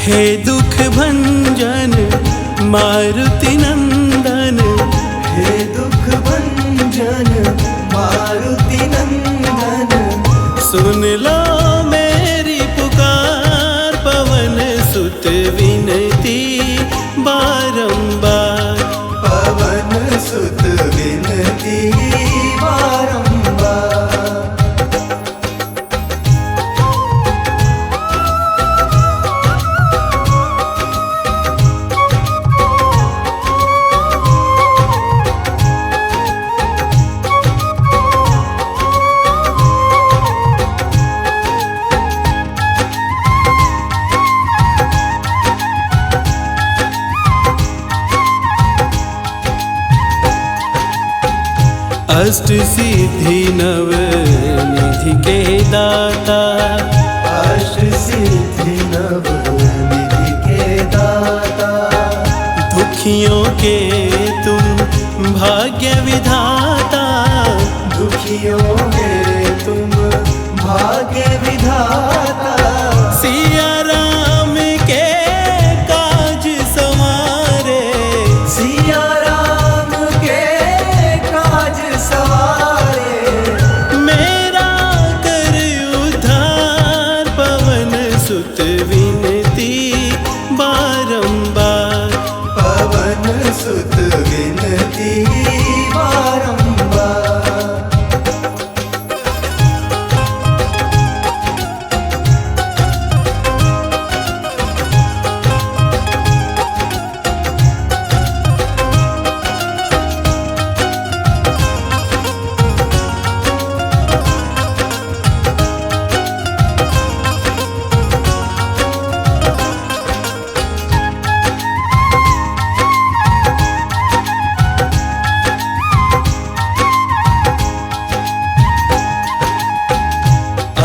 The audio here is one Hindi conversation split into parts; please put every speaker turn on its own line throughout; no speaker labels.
हे दुख भंजन मारुति नंदन,
हे दुख भंजन मारुति नंदन,
सुन लो मेरी पुकार पवन सुत विनती बारंबार,
पवन सुत विनती बारंबार।
अष्ट सिद्धि नव निधि के दाता,
अष्ट सिद्धि नव निधि के दाता,
दुखियों के तुम भाग्य विधाता,
दुखियों के तुम भाग्य विधाता,
सिया राम के काज संवारे,
सिया राम के काज सवारे,
मेरा कर उद्धार पवन सुत विनती बारंबार,
पवन सुत विनती बारंबार।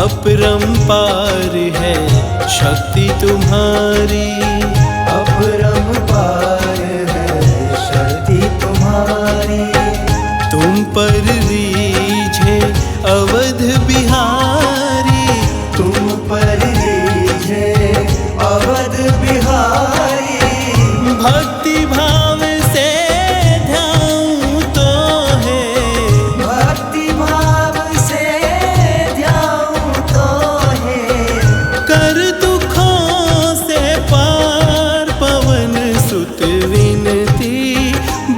अपरंपार है शक्ति तुम्हारी,
अपरंपार है शक्ति तुम्हारी,
तुम पर रीझे अवध बिहारी,
तुम पर रीझे अवध बिहारी,
भक्ति भाव से ध्याऊं तो है,
भक्ति भाव से ध्याऊं तो है,
कर दुखों से पार पवन सुत विनती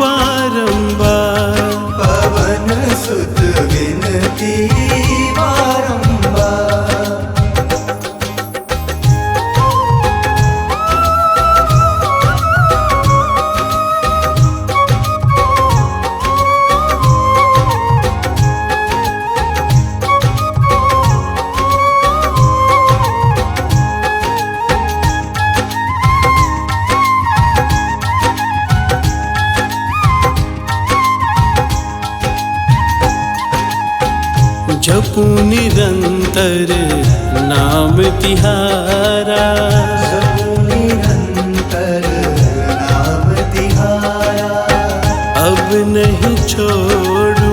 बारंबार,
पवन सुत विनती बारंबार।
जपू निरंतर नाम तिहारा,
जपू निरंतर नाम तिहारा,
अब नहीं छोड़ू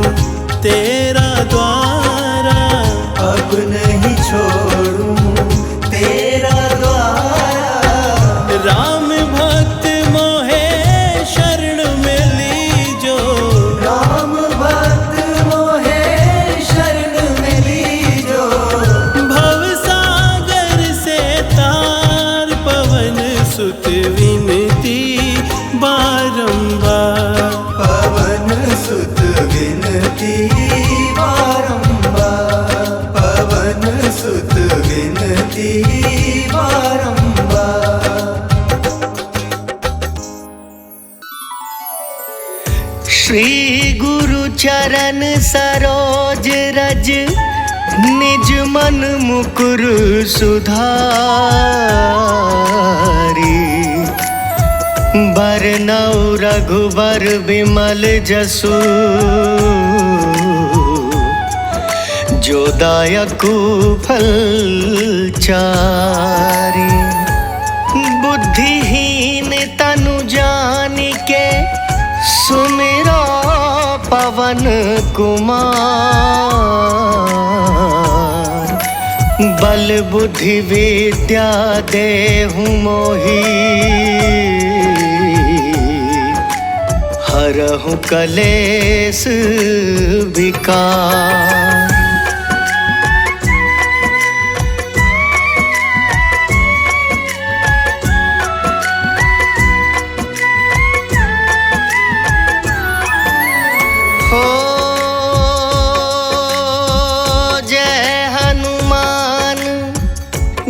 तेरा द्वारा,
अब नहीं छोड़ूं तेरा द्वारा,
राम भक्त मोहे शरण में लीजो,
राम भक्त मोहे शरण में लीजो,
भव सागर से तार पवन सुत विनती बारंबार,
पवन सुत विनती बारंबार, पवन सुत विनती बारंबार।
श्री गुरु चरण सरोज रज, निज मन मुकुर सुधारी, बरनउँ रघुबर विमल जसु, जो दायकु फल चारि, बुद्धिहीन तनु जानिके सुमिरो पवन कुमार, बल बुद्धि विद्या देहु मोहि, हरहु कलेस विकार। हो जय हनुमान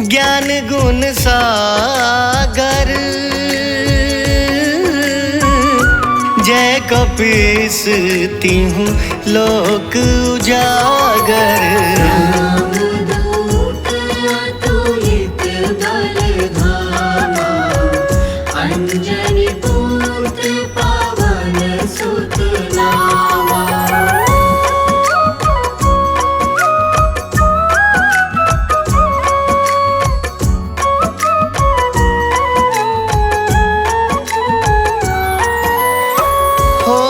ज्ञान गुण सागर, जय कपीस तिहु लोक उजागर।
रामदूत अतुलित बल धामा, अंजनी पुत्र पवन सुत नामा।
हो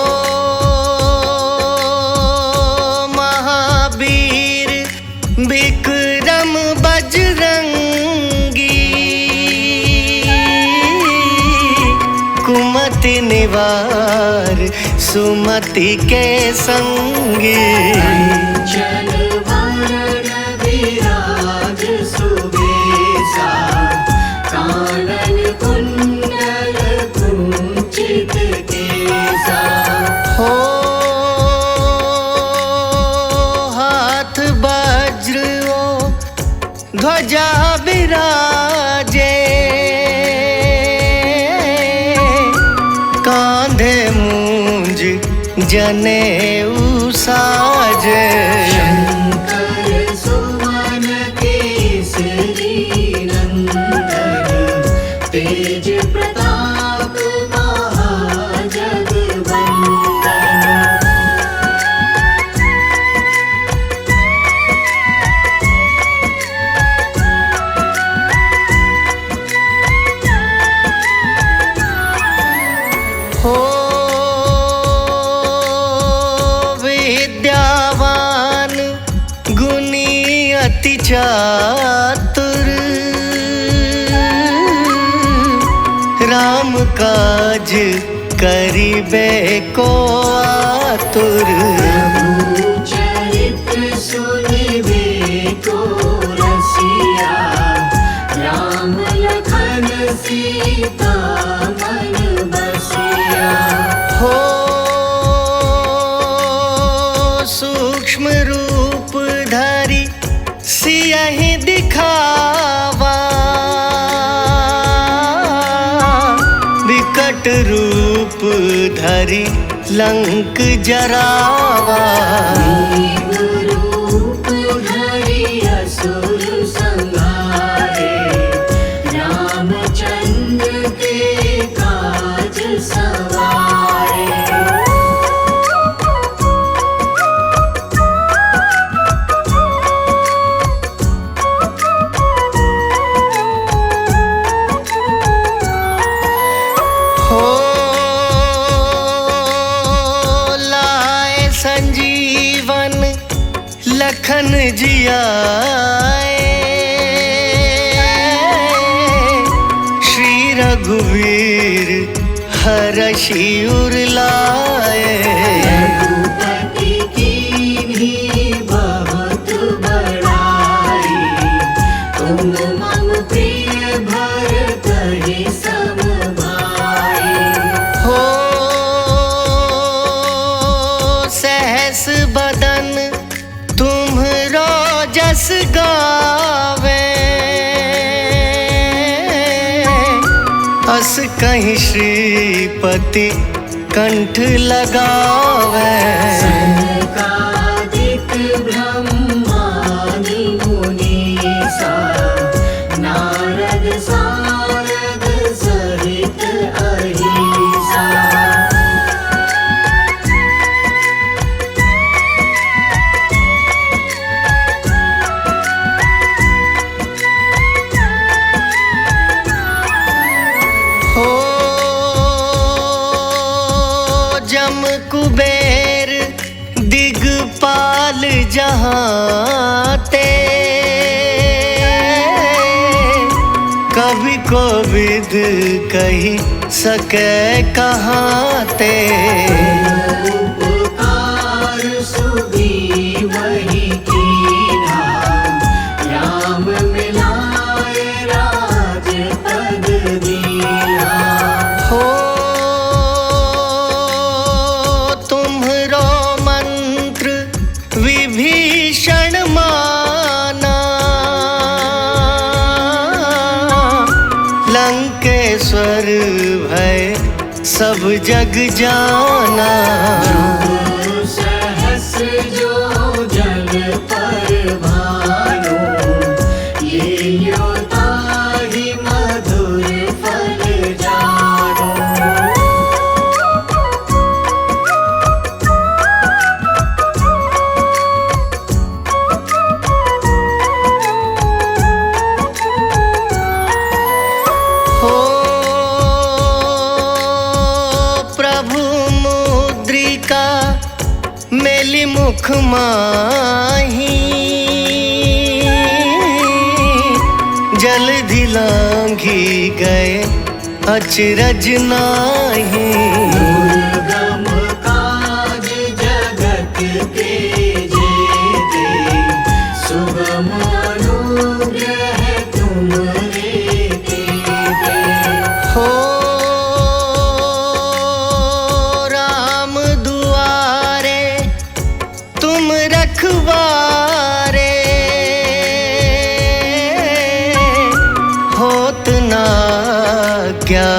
महावीर विक्रम बजरंगी, कुमति निवार सुमति के संगी।
चल वरण विराज सुबेसा, कानन कुंडल कुंचित केसा।
हो हाथ वज्र ओ ध्वजा विराजे, कांधे मूंज जनेऊ साजे।
शंकर सुमन केसरी नंदन, तेज प्रताप महाजगवंदन।
हो विद्यावान गुणी अति चातुर, राम काज करिबे को आतुर।
चरित्र सुनिबे को रसिया, राम लखन सीता मन बसिया।
हो सूक्ष्म रूप धरि सियहि दिखावा, विकट रूप धरि लंक जरावा।
रूप धरि असुर संहारे, रामचंद्र के काज सवारे।
हो लाए संजीवन लखन जियाए, श्री रघुवीर हरषि उर लाए।
रघुपति कीन्ही बहुत बड़ाई, तुम मम प्रिय भरतहि सम भाई।
हो सहस बदन तुम्हरो जस गावे, अस कहीं श्रीपति कंठ लगावे।
सनकादिक ब्रह्मादि मुनीसा, नारद सारद सहित अहिसा।
हो जम कुबेर दिगपाल जहाँ ते, को विद कही सके कहाँ ते।
उपकार सुधी वही कीना, राम मिलाए राज पद दिया।
हो तुम्हरो मंत्र विभीषण माना, लंकेश्वर भय सब जग जाना।
सहस जो जग पर भानो, ये योता ही मधुर फल जानो।
हो प्रभु मुद्रिका मेली मुख माही, जल्दी लांघी गए अचरज नाही।
दुर्गम काज जगत के जेते, सुगम अनुग्रह तुमरे तेते।
हो राम दुआरे तुम रखवारे, होत ना क्या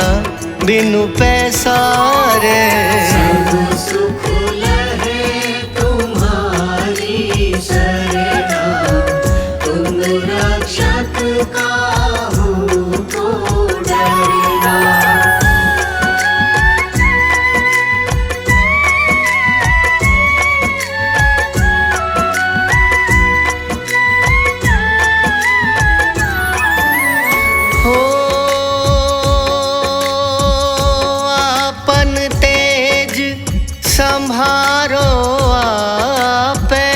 बिनु पैसारे।
सब सुख लहे तुम्हारी शरणा, तुम रक्षक काहू को डरना।
हो आपन तेज संभारो आपे,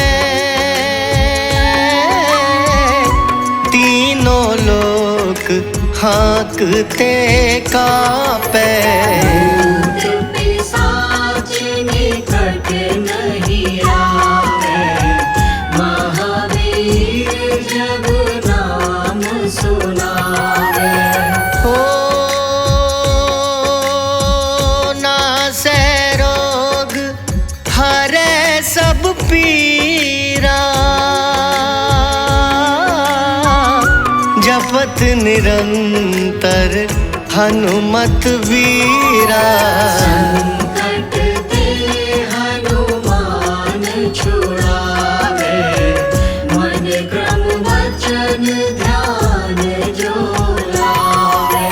तीनों लोक हाँकते कापे।
भूत पिशाच निकट नहीं आवे, महावीर जब नाम सुनावे।
हो नासै रोग हरे सब पीरा, जपत निरंतर हनुमत वीरा।
संकट ते हनुमान छुड़ावे, मन क्रम वचन ध्यान जो लावे।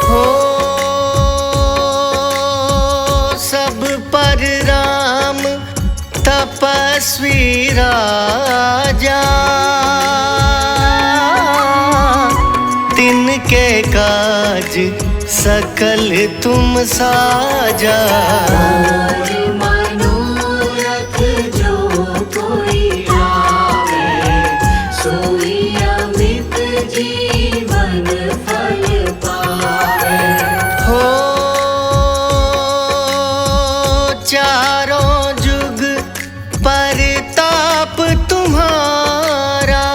हो सब पर राम तपस्वी राजा, तिनके काज सकल तुम साजा।
और मनोरथ जो कोई लावे, सोई अमित जीवन फल पावे।
हो चारों जुग परताप तुम्हारा,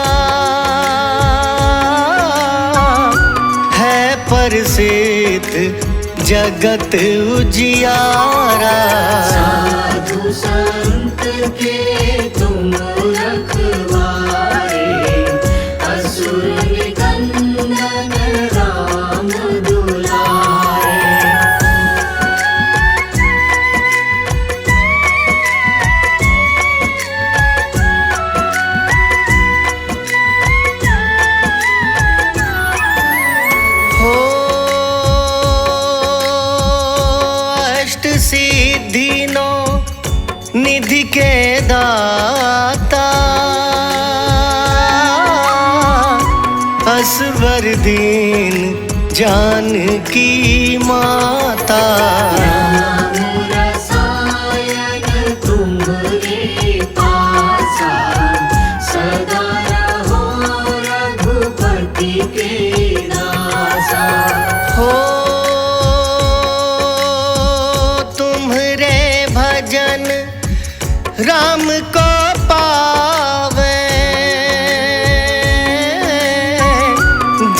है प्रसिद्ध जगत उजियारा।
साधु संत के तुम रखवारे, असुर निकंदन राम दुलारे।
हो अष्ट सिद्धि नो निधि के दाता, असवर दीन जानकी माता।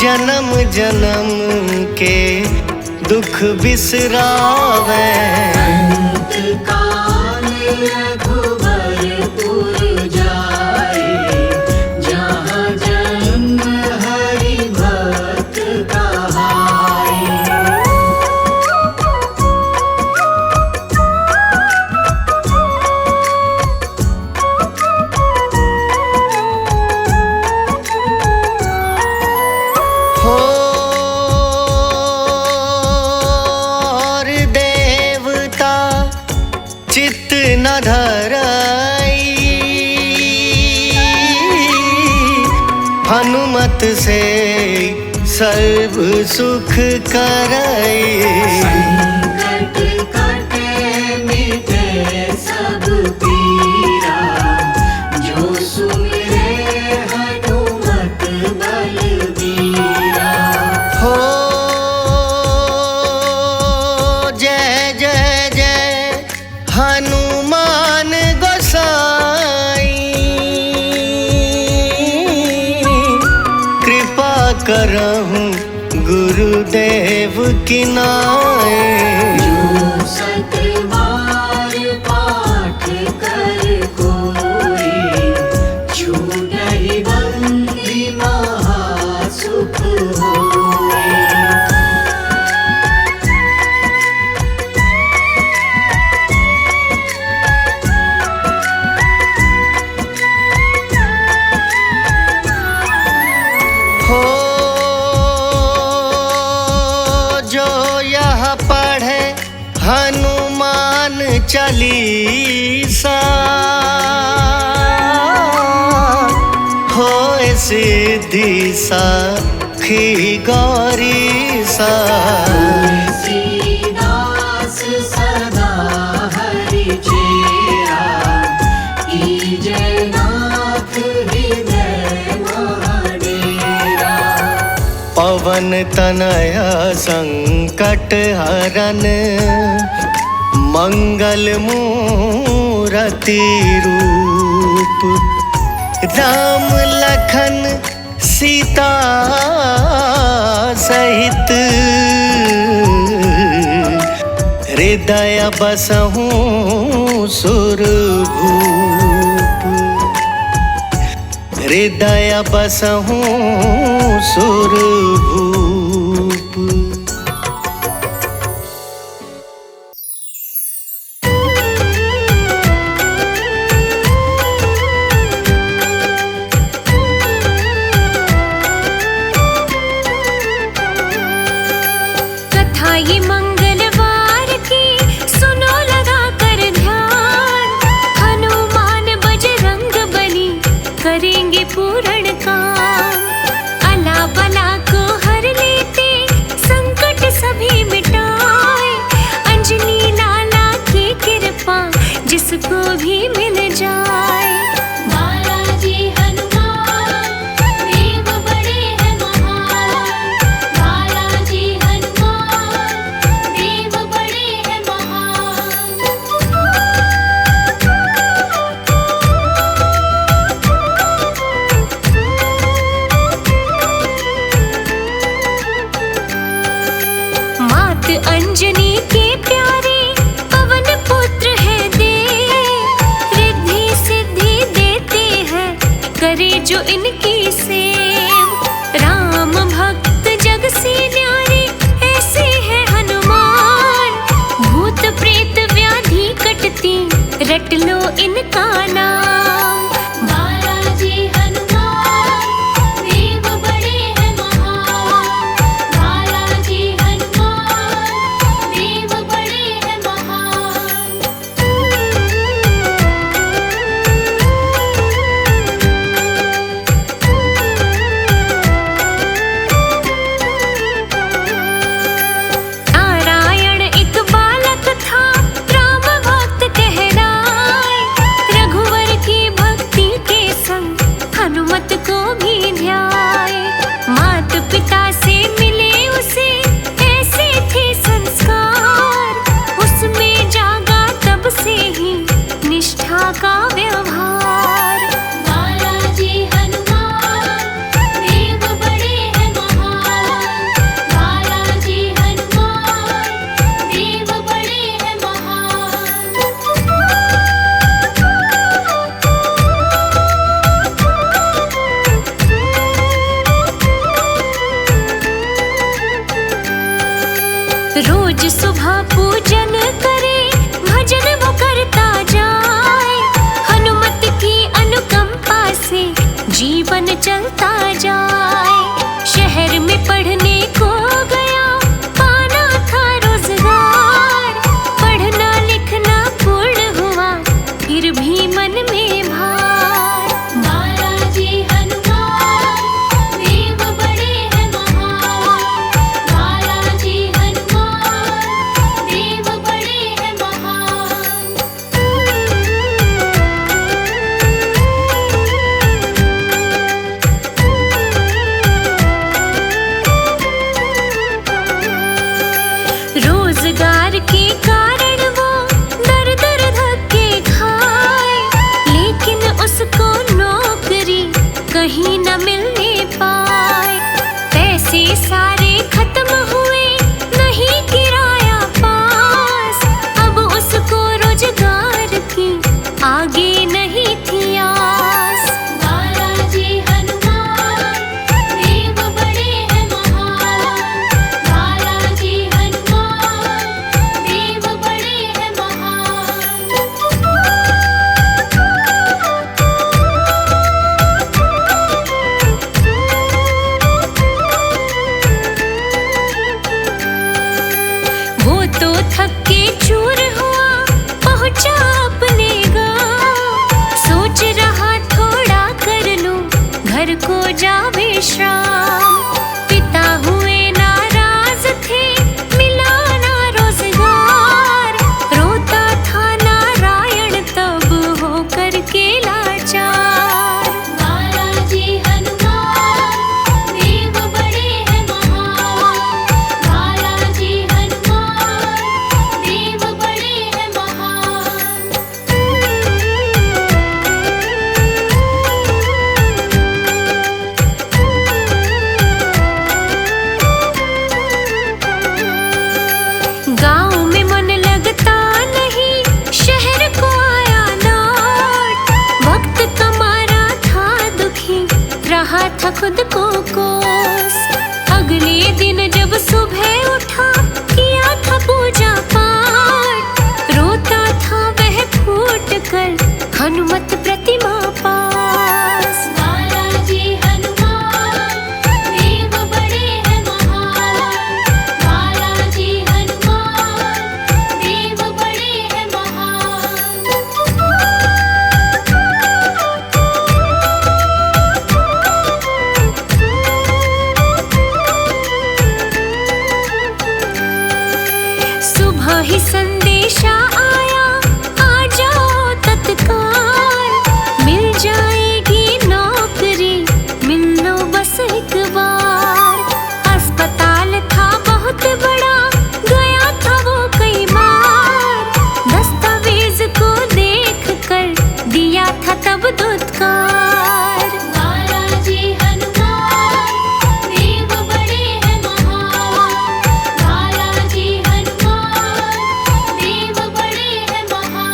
जन्म जन्म के दुख बिसरावे।
अंत काल रघुबरपुर जाए, जहाँ जन्म हरि भक्त कहाए।
हो और देवता चित्त न धरई, हनुमत से सर्व सुख करई।
संकट कटे मिटे सब पीरा, जो सुमिरे हनुमत बलबीरा।
हो जय जय जय हनुमान गोसाई, कृपा करहूँ गुरुदेव की नाई।
जो सतबार पाठ कर कोई, छूटहि बंदी महासुख होय।
हो जो यह पढ़े हनुमान चालीसा, होए सिद्धि साखी गौरी सा।
तुलसीदास सदा हरि चेरा, कीजय नाथ हृदय महाडेरा।
पवन तनय संकट हरन, मंगल मूरति रूप। राम लखन सीता सहित, हृदय बसहु सुरभूप। हृदय बसहु सुरभूप।
कथा ये मंगलवार की सुनो लगा कर ध्यान, हनुमान बजरंग बली करेंगे पूर्ण काम। अला बला को हर लेते, संकट सभी मिटाए। अंजनी लाला की कृपा जिसको भी मिल जाए। बालाजी हनुमान देव बड़े हैं महान, बालाजी हनुमान देव बड़े हैं महान। मात अंजनी के प्यारे पवन पुत्र है देव, रिद्धि सिद्धि देते हैं करे जो इनकी सेव। राम भक्त जग से न्यारे ऐसे हैं हनुमान, भूत प्रेत व्याधि कटती रट लो इनका नाम। बालाजी हनुमान देव बड़े हैं महान, बालाजी हनुमान देव बड़े हैं महान। सुबह पूजन करे, भजन वो करता जाए। हनुमत की अनुकंपा से जीवन चलता जाए। शहर में पढ़ने को गया, पाना था रोजगार। पढ़ना लिखना पूर्ण हुआ, फिर भी मन में भार।
बालाजी हनुमान देव बड़े हैं महान। बालाजी हनुमान देव बड़े हैं महान।
रोजगार के कारण वो दर दर धक्के खाए, लेकिन उसको नौकरी कहीं न मिलने पाए। पैसे सारे खत्म हुए, नहीं किराया पास। अब उसको रोजगार की आगे नहीं थी आस।
बालाजी हनुमान देव बड़े हैं महान। बालाजी हनुमान देव बड़े हैं महान।
वो तो थक के चूर हुआ, पहुंचा अपने गांव। सोच रहा थोड़ा कर लूं, घर को जा विश्राम। पिता हुए नाराज थे, मिला ना रोजगार। रोता था नारायण तब हो करके लाचार।
बालाजी हनुमान देव बड़े हैं महान। बालाजी हनुमान देव बड़े हैं महान।
गाँव में मन लगता नहीं, शहर को आया लौट। वक्त का मारा था दुखी, रहा था खुद को कोस। अगले दिन जब सुबह उठा, किया था पूजा पाठ। रोता था वह फूट कर हनुमत प्रतिमा पास।
बालाजी हनुमान देव बड़े हैं महान। बालाजी हनुमान देव बड़े हैं महान।
सुबह ही संदेशा आया, आ जाओ तत्काल। मिल जाएगी नौकरी, मिल लो बस एक बार। अस्पताल था बहुत बड़ा, गया था वो कई बार। दस्तावेज को देख कर दिया था तब दुत्कार।
बालाजी हनुमान देव बड़े हैं महान। बालाजी हनुमान देव बड़े हैं महान।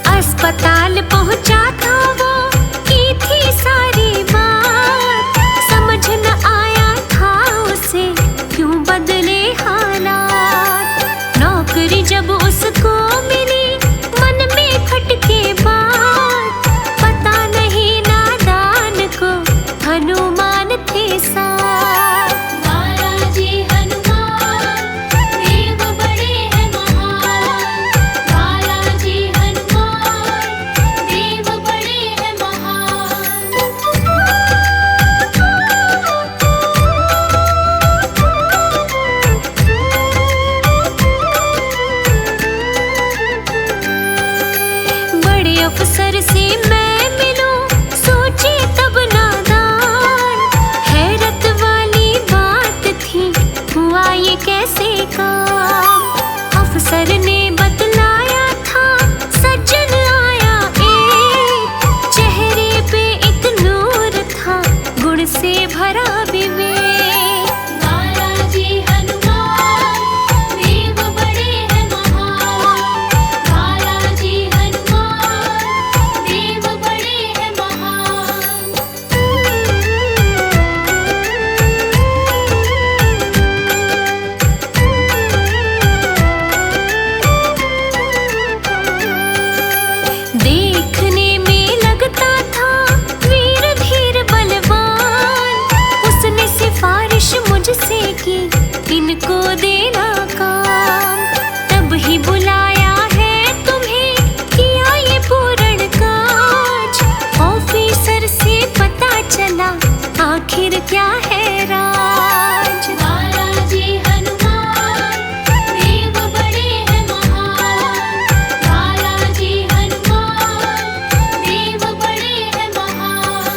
अस्पताल पहुंचा था वो, की थी सारी बात। समझ न आया था उसे, क्यों बदले हालात। नौकरी जब उसको मिली, मन में खटके बात। पता नहीं नादान को हनुमान थे साथ।
बालाजी हनुमान देव बड़े हैं महान। बालाजी हनुमान देव बड़े हैं महान।
बड़े अफसर से मैं मिलूं, सोचे तब नादान। हैरत वाली बात थी, हुआ ये कैसे काम। अफसर ने बतलाया था, सज्जन आया एक। चेहरे पे एक नूर था, गुण से भरा विवेक।
बालाजी हनुमान देव बड़े हैं महान। बालाजी हनुमान
इनको देना काम। तब ही बुलाया है तुम्हें, किया ये पूर्ण काज। ऑफिसर से पता चला आखिर क्या है राज।
बालाजी हनुमान देव बड़े हैं महान। बालाजी हनुमान देव बड़े हैं महान।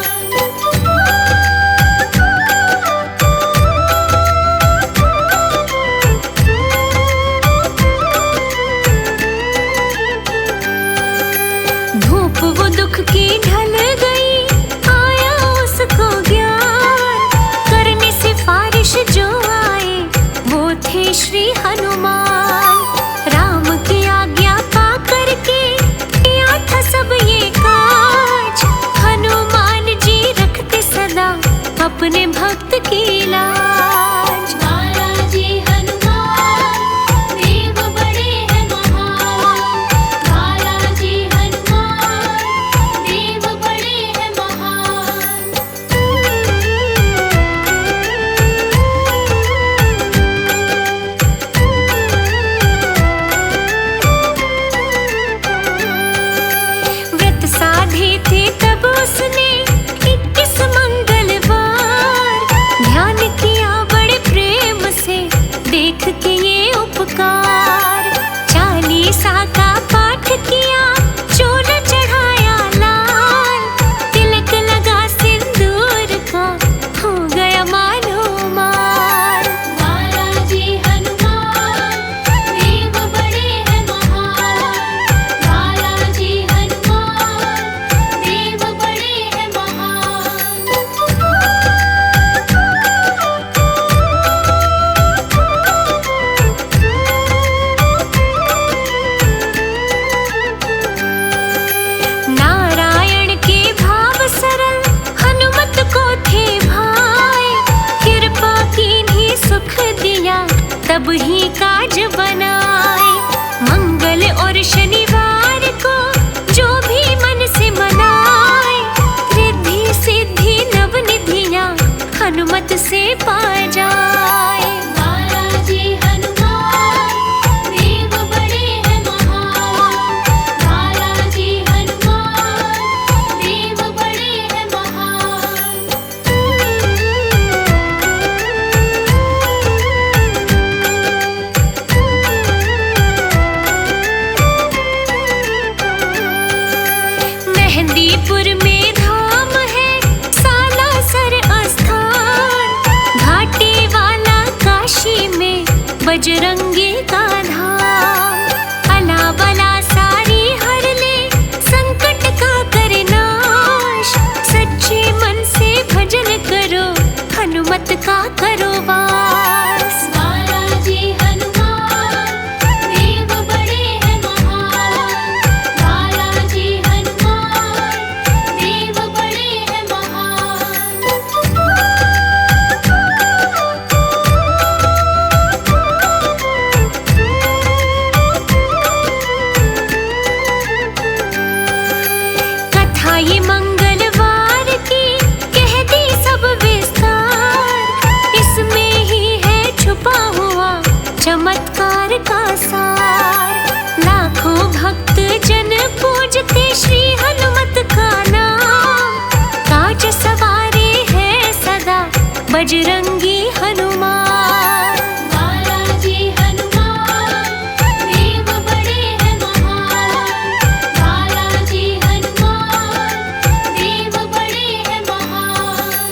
धूप वो दुख की ढल गई, आया उसको ज्ञान। करने सिफारिश जो आए वो थे श्री हनुमान। राम की आज्ञा पा करके किया था सब ये काज। हनुमान जी रखते सदा अपने भक्त की लाज। बालाजी हनुमान देव बड़े हैं महान। बालाजी हनुमान देव बड़े हैं महान। व्रत साधे थे तब उसने 21 मंगलवार। ध्यान किया बड़े प्रेम से देख के ये उपकार। 40 का पाठ किया, चोर चढ़ाया लाल। तिलक लगा सिंदूर का, हो गया मानो माल। बालाजी हनुमान देव बड़े हैं महान। बालाजी हनुमान देव बड़े हैं महान। नारायण के भाव सरल हनुमत को थे भाई। कृपा कीन्ही सुख दिया, तब ही काज बनाए। मंगल और शनिवार को जो भी मन से मनाए। रिद्धि सिद्धि नवनिधियां हनुमत से पा जाए। बालाजी हनुमान देव बड़े हैं महान। बालाजी हनुमान देव बड़े हैं महान। मेहंदीपुर में धाम है सालासर आस्थान। घाटी वाला काशी में बजरंगी का धाम। अला बला सारी हर ले, संकट का करे नाश। सच्चे मन से भजन करो, हनुमत का करो वास। बालाजी हनुमान देव बड़े हैं महान। बालाजी हनुमान देव बड़े हैं महान। कथा ये मंगलवार की कह दी सब विस्तार। इसमें ही है छुपा हुआ चमत्कार का सार। लाखों भक्त जन पूजते श्री हनुमत का नाम। काज सवारे है सदा बजरंगी हनुमान। बालाजी हनुमान देव बड़े हैं महान। बालाजी हनुमान देव बड़े हैं महान।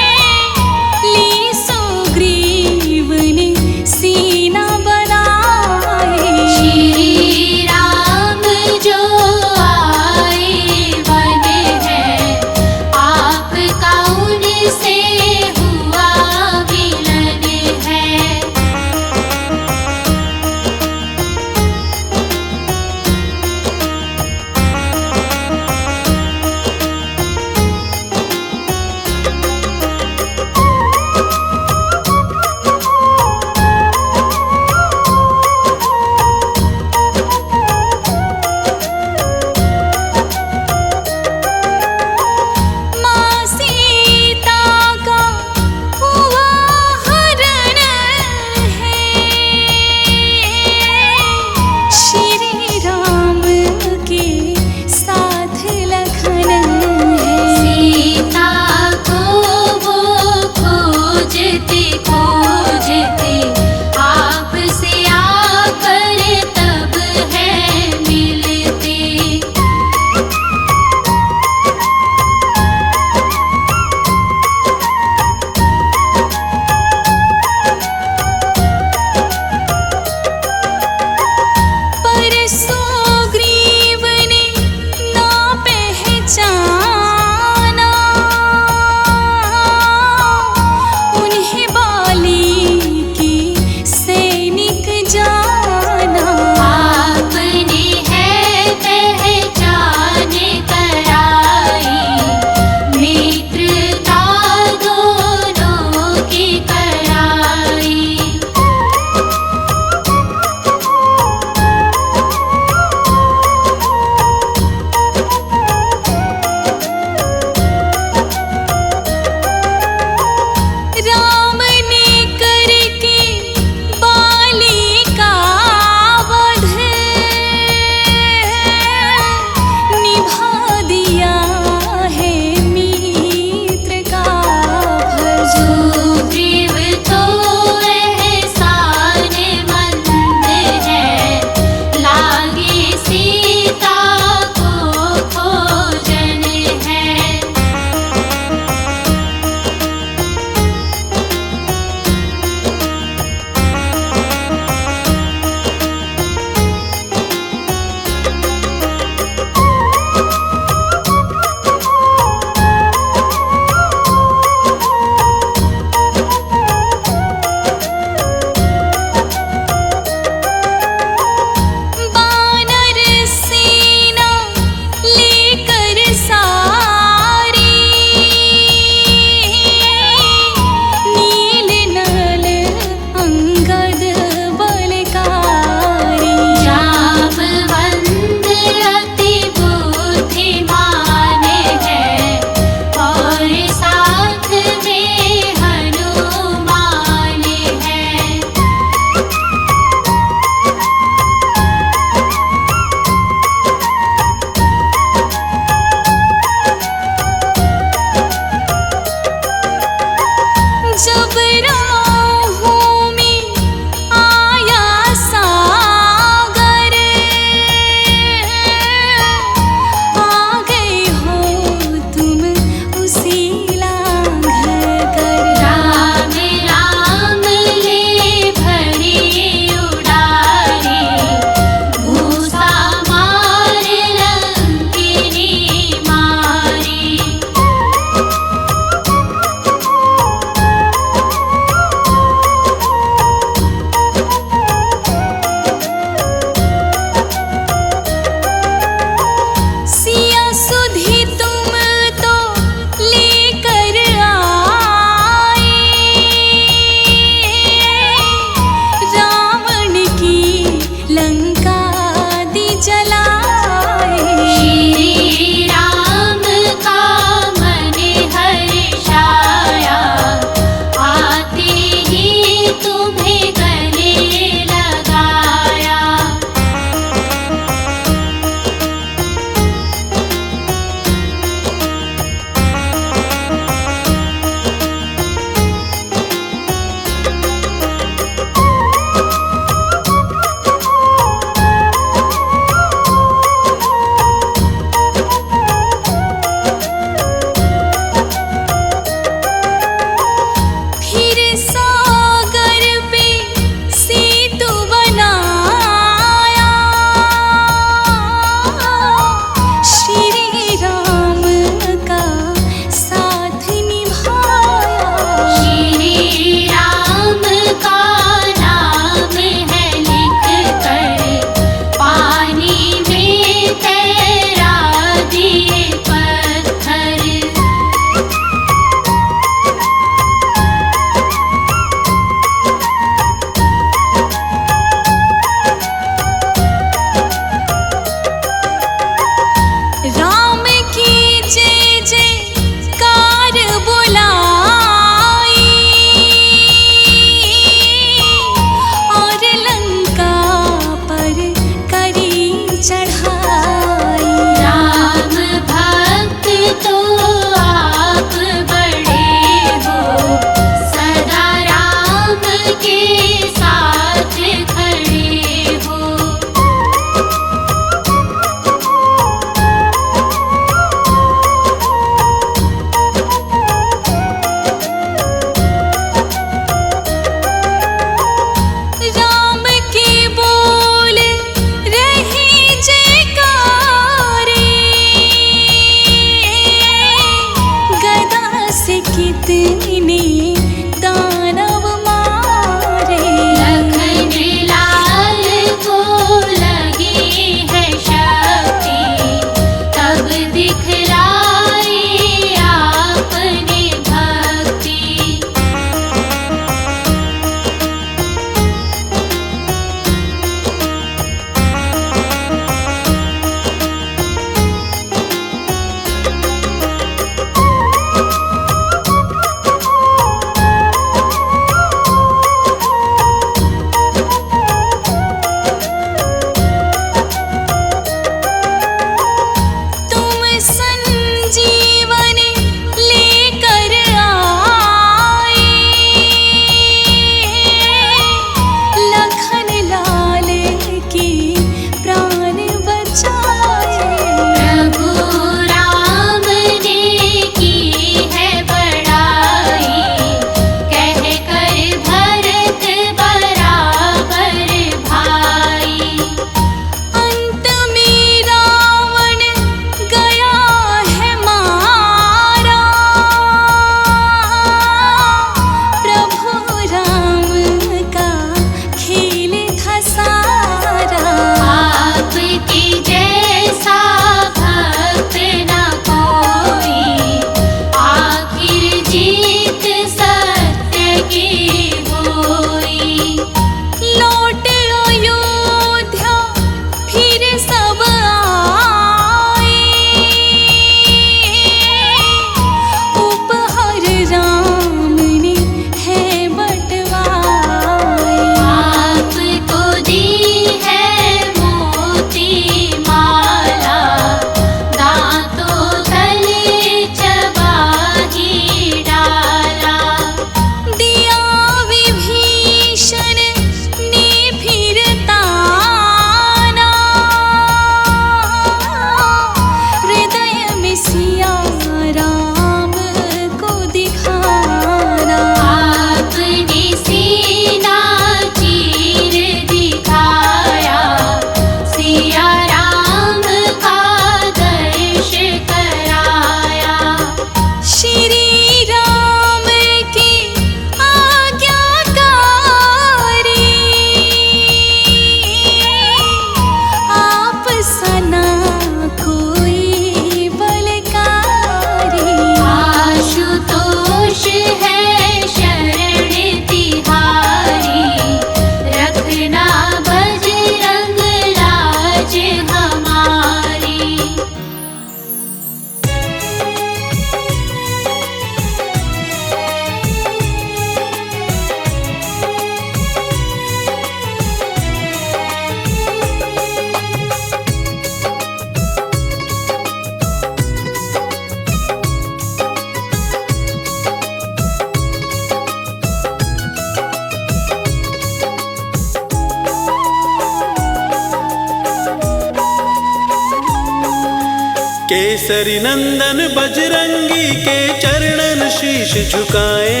केसरी नंदन बजरंगी के चरणन शीश झुकाए,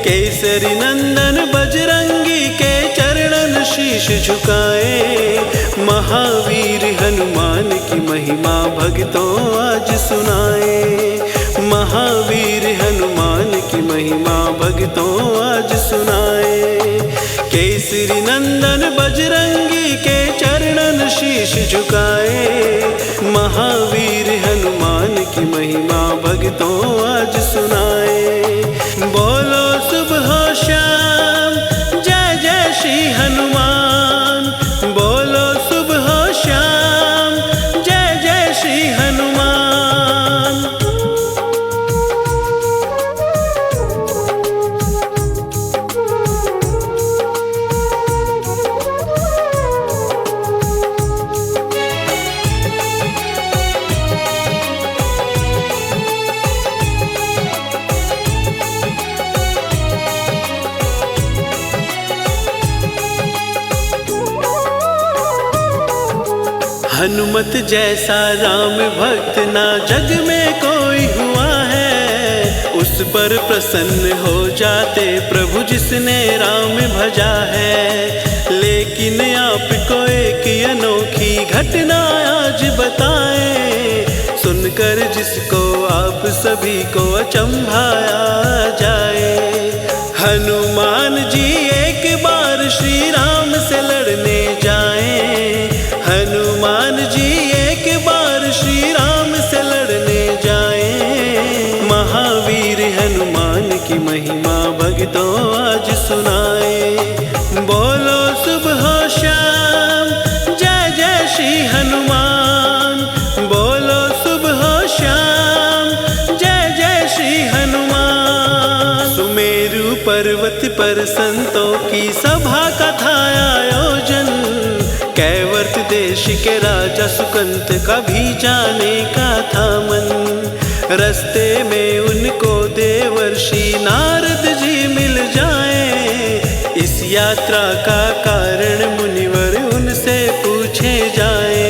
केसरी नंदन बजरंगी के चरणन शीश झुकाए। महावीर हनुमान की महिमा भक्तों आज सुनाए, महावीर हनुमान की महिमा भक्तों आज सुनाए। केसरी नंदन बजरंगी के चरणन शीश झुकाए, महावीर हनुमान की महिमा भक्तों आज सुनाए। बोलो सुबह शाम जय जय श्री हनुमान, बोलो सुबह शाम जय जय श्री हनुमान। हनुमत जैसा राम भक्त ना जग में कोई हुआ है, उस पर प्रसन्न हो जाते प्रभु जिसने राम भजा है। लेकिन आपको एक अनोखी घटना आज बताए, सुनकर जिसको आप सभी को अचंभाया जाए। हनुमान जी एक बार श्री राम से लड़ने जाए, हनुमान जी एक बार श्री राम से लड़ने जाए। महावीर हनुमान की महिमा भक्तों आज सुनाए। बोलो सुबह शाम जय जय श्री हनुमान, बोलो सुबह शाम जय जय श्री हनुमान। सुमेरु पर्वत पर संतों की सभा का था आयोजन, कैवर्त देश के राजा सुकंत का भी जाने का था मन। रस्ते में उनको देवर्षि नारद जी मिल जाए, इस यात्रा का कारण मुनिवर उनसे पूछे जाए।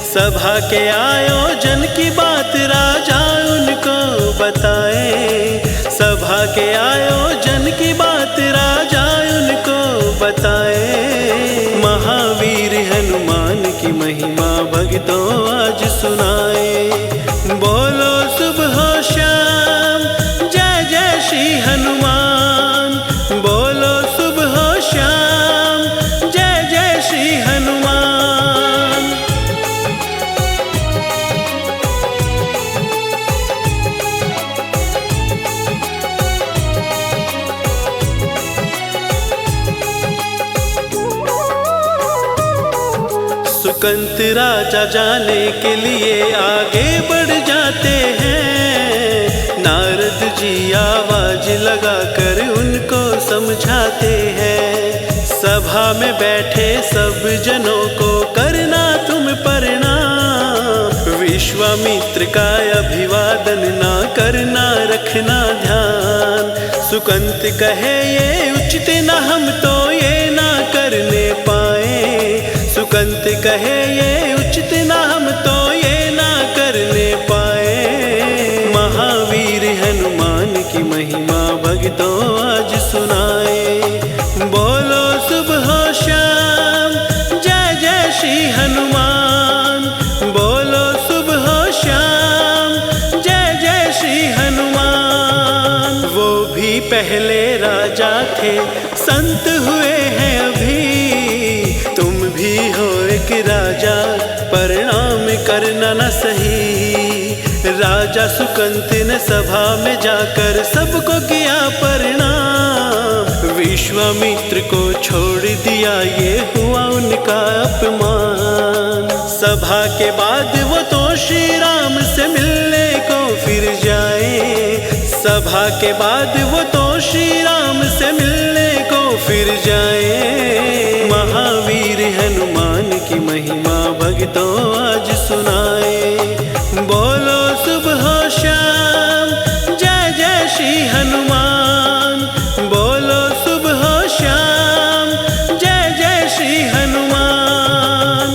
सभा के आयोजन की बात राजा उनको बताए, सभा के आयोजन की बात राजा उनको बताए। महावीर हनुमान की महिमा भक्तों आज सुनाए। बोलो सुबह शाम जय जय श्री हनुमान, बोलो सुबह शाम जय जय श्री हनुमान। सुकंत राजा जाने के लिए आगे बढ़ जाते हैं, नारद जी आवाज लगाकर उनको समझाते हैं। सभा में बैठे सब जनों को करना तुम प्रणाम, विश्वामित्र का अभिवादन ना करना रखना ध्यान। सुकंत कहे ये उचित न हम तो ये ना करने पाए, सुकंत कहे ये उचित ना हम तो ये ना करने पाए। महावीर हनुमान की महिमा भक्तों आज सुनाए। बोलो सुबह शाम जय जय श्री हनुमान, बोलो सुबह शाम जय जय श्री हनुमान। वो भी पहले राजा थे संत हुए हैं अभी, तुम भी हो एक राजा प्रणाम करना न सही। राजा सुकंत ने सभा में जाकर सबको किया प्रणाम, विश्वामित्र को छोड़ दिया ये हुआ उनका अपमान। सभा के बाद वो तो श्री राम से मिलने को फिर जाए, सभा के बाद वो तो श्री राम से मिलने को फिर जाए। महावीर हनुमान की महिमा भक्तों आज सुनाए। बोलो सुबह शाम जय जय श्री हनुमान, बोलो सुबह शाम जय जय श्री हनुमान।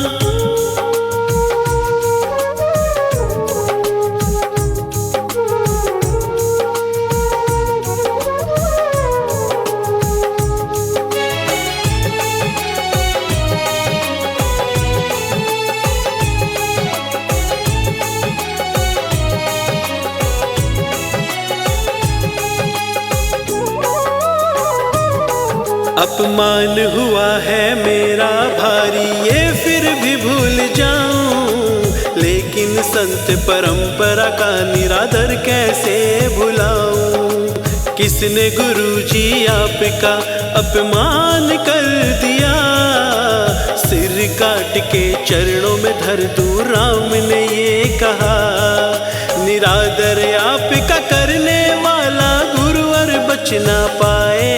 अपमान हुआ है मेरा भारी ये फिर भी भूल जाऊं, लेकिन संत परंपरा का निरादर कैसे भुलाऊं। किसने गुरुजी आपका अपमान कर दिया, सिर काट के चरणों में धर दूं, राम ने ये कहा। निरादर आपका करने वाला गुरुवर बच ना पाए,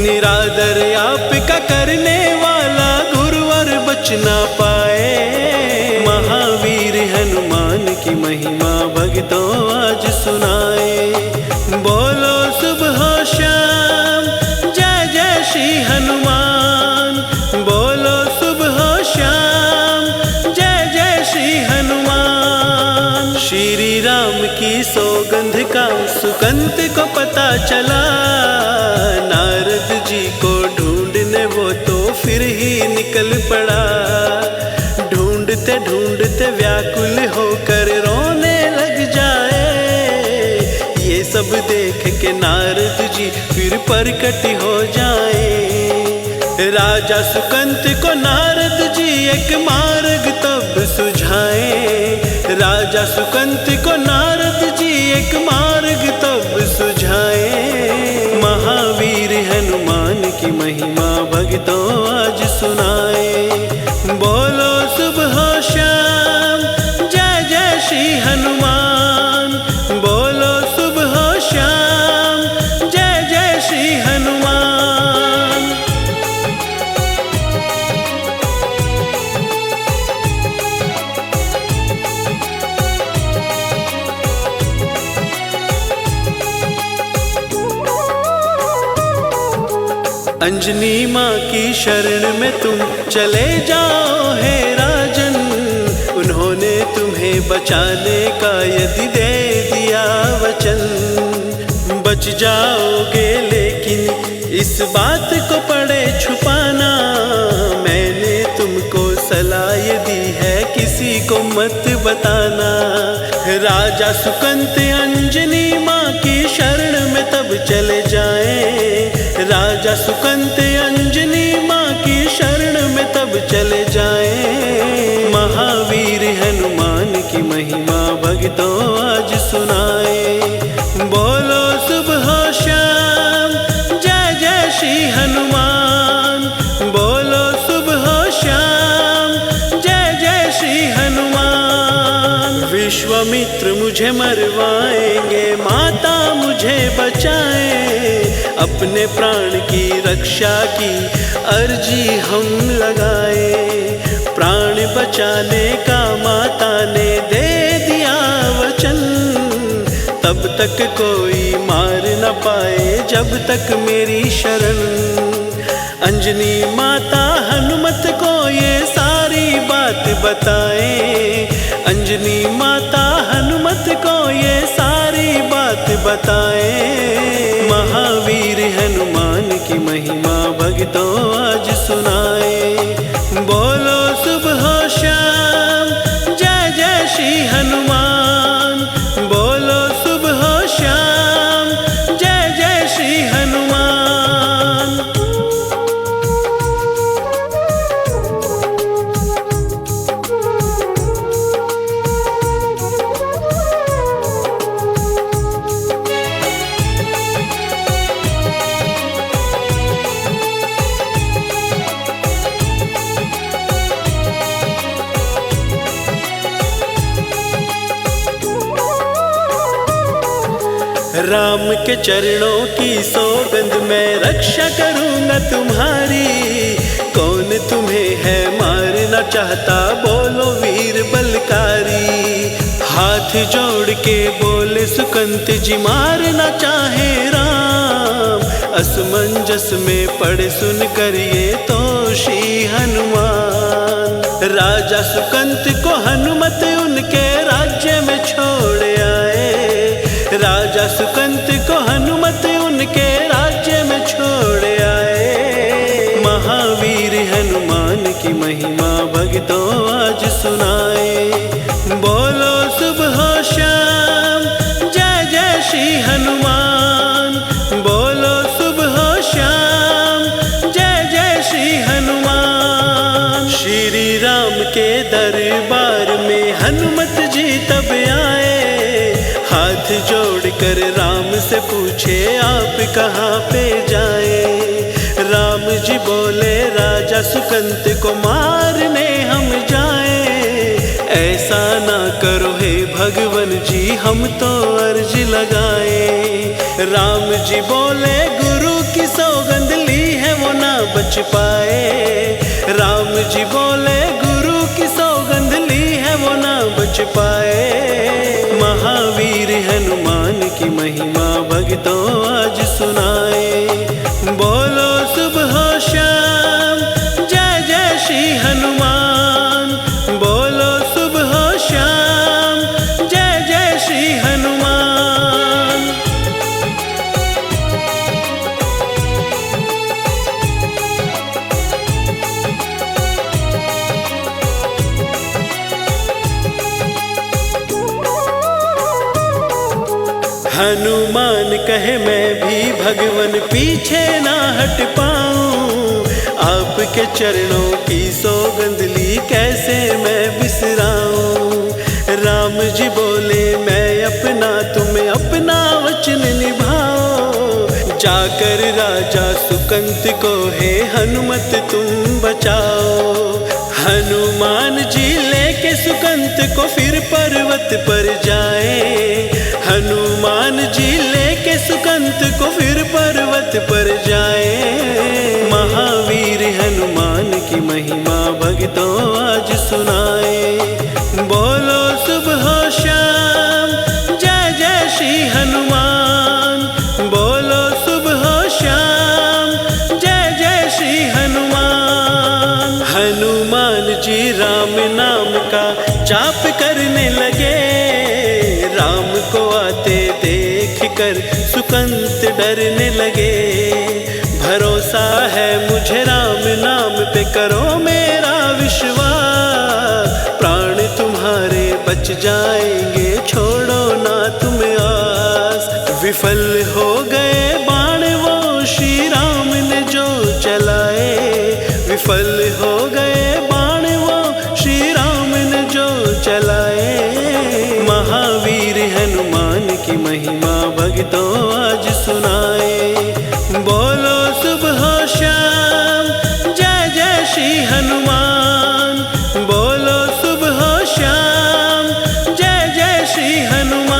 निरादर आपका करने वाला गुरुवर बच ना पाए। महावीर हनुमान की महिमा भक्तों आज सुनाए। बोलो सुबह शाम जय जय श्री हनुमान, बोलो सुबह शाम जय जय श्री हनुमान। श्री राम की सौगंध का सुकंत को पता चला, नारद जी को ढूंढने वो तो फिर ही निकल पड़ा। ढूंढते ढूंढते व्याकुल होकर रोने लग जाए, ये सब देख के नारद जी फिर प्रकट हो जाए। राजा सुकंत को नारद जी एक मार्ग तब सुझाए, राजा सुकंत को नारद जी एक मार्ग तब सुझाए। महावीर हनुमान की महिमा भक्तों आज सुनाए। बोलो सुबह शाम जय जय श्री हनुमान, बोलो सुबह शाम जय जय श्री हनुमान। अंजनी माँ की शरण में तुम चले जाओ हे राजन, उन्होंने तुम्हें बचाने का यदि दे दिया वचन। बच जाओगे लेकिन इस बात को पड़े छुपाना, मैंने तुमको सलाह दी है किसी को मत बताना। राजा सुकंत अंजनी माँ की शरण में तब चले जाए, राजा सुकंत अंजनी माँ की शरण में तब चले जाए। महावीर हनुमान की महिमा भक्तों आज सुनाए। बोलो सुबह शाम जय जय श्री हनुमान, बोलो सुबह शाम जय जय श्री हनुमान। विश्वामित्र मुझे मरवाएंगे, माता मुझे बचाए, अपने प्राण की रक्षा की अर्जी हम लगाए। प्राण बचाने का माता ने दे दिया वचन, तब तक कोई मार न पाए जब तक मेरी शरण। अंजनी माता हनुमत को ये सारी बात बताए, अंजनी माता हनुमत को ये सारी बात बताए। महावीर हनुमान की महिमा भक्तों आज सुनाए। बोलो सुबह शाम जय जय श्री हनुमान, बोलो सुबह शाम जय जय श्री हनुमान। राम के चरणों की सौगंध मैं रक्षा करूंगा तुम्हारी। कौन तुम्हें है मारना चाहता, बोलो वीर बलकारी। हाथ जोड़ के बोले सुकंत जी मारना चाहे राम, असमंजस में पड़े सुन कर ये तो श्री हनुमान। राजा सुकंत को हनुमत उनके राज्य में छोड़ आए, राजा सुकंत को हनुमत उनके राज्य में छोड़ आए। महावीर हनुमान की महिमा भक्तों आज सुनाए। बोलो सुबह शाम जय जय श्री हनुमान, बोलो सुबह शाम पूछे आप कहाँ पे जाए। राम जी बोले राजा सुकंत को मारने हम जाए। ऐसा ना करो हे भगवन जी हम तो अर्ज लगाए। राम जी बोले गुरु की सौगंध ली है वो ना बच पाए। राम जी बोले गुरु की सौगंध ली है वो ना बच पाए। महावीर हनुमान की महिमा भक्तों आज सुनाए। बोलो सुबह शाम जय जय श्री हनुमान। बोलो सुबह शाम जय जय श्री हनुमान। हनुमान कहे मैं भी भगवन पीछे ना हट पाऊं। आपके चरणों की सौगंध ली कैसे मैं बिसराऊं। राम जी बोले मैं अपना तुम्हें अपना वचन निभाओ। जाकर राजा सुकंत को हे हनुमत तुम बचाओ। हनुमान जी लेके सुकंत को फिर पर्वत पर जाए। हनुमान जी लेके सुकंत को फिर पर्वत पर जाए। महावीर हनुमान की महिमा भक्तों आज सुनाए। बोलो सुबह शाम जय जय श्री हनुमान। बोलो सुबह शाम जय जय श्री हनुमान। हनुमान जी राम नाम का जाप करने लगे। राम को आते देख कर सुकंत डरने लगे। भरोसा है मुझे राम नाम पे करो मेरा विश्वास। प्राण तुम्हारे बच जाएंगे छोड़ो ना तुम आस। विफल हो गए बाण वो श्री राम ने जो चलाए। विफल हो गए बाण वो श्री राम ने जो चलाए। महावीर हनुमान की महिमा भक्तों आज सुनाए। बोलो सुबह शाम जय जय श्री हनुमान। बोलो सुबह शाम जय जय श्री हनुमान।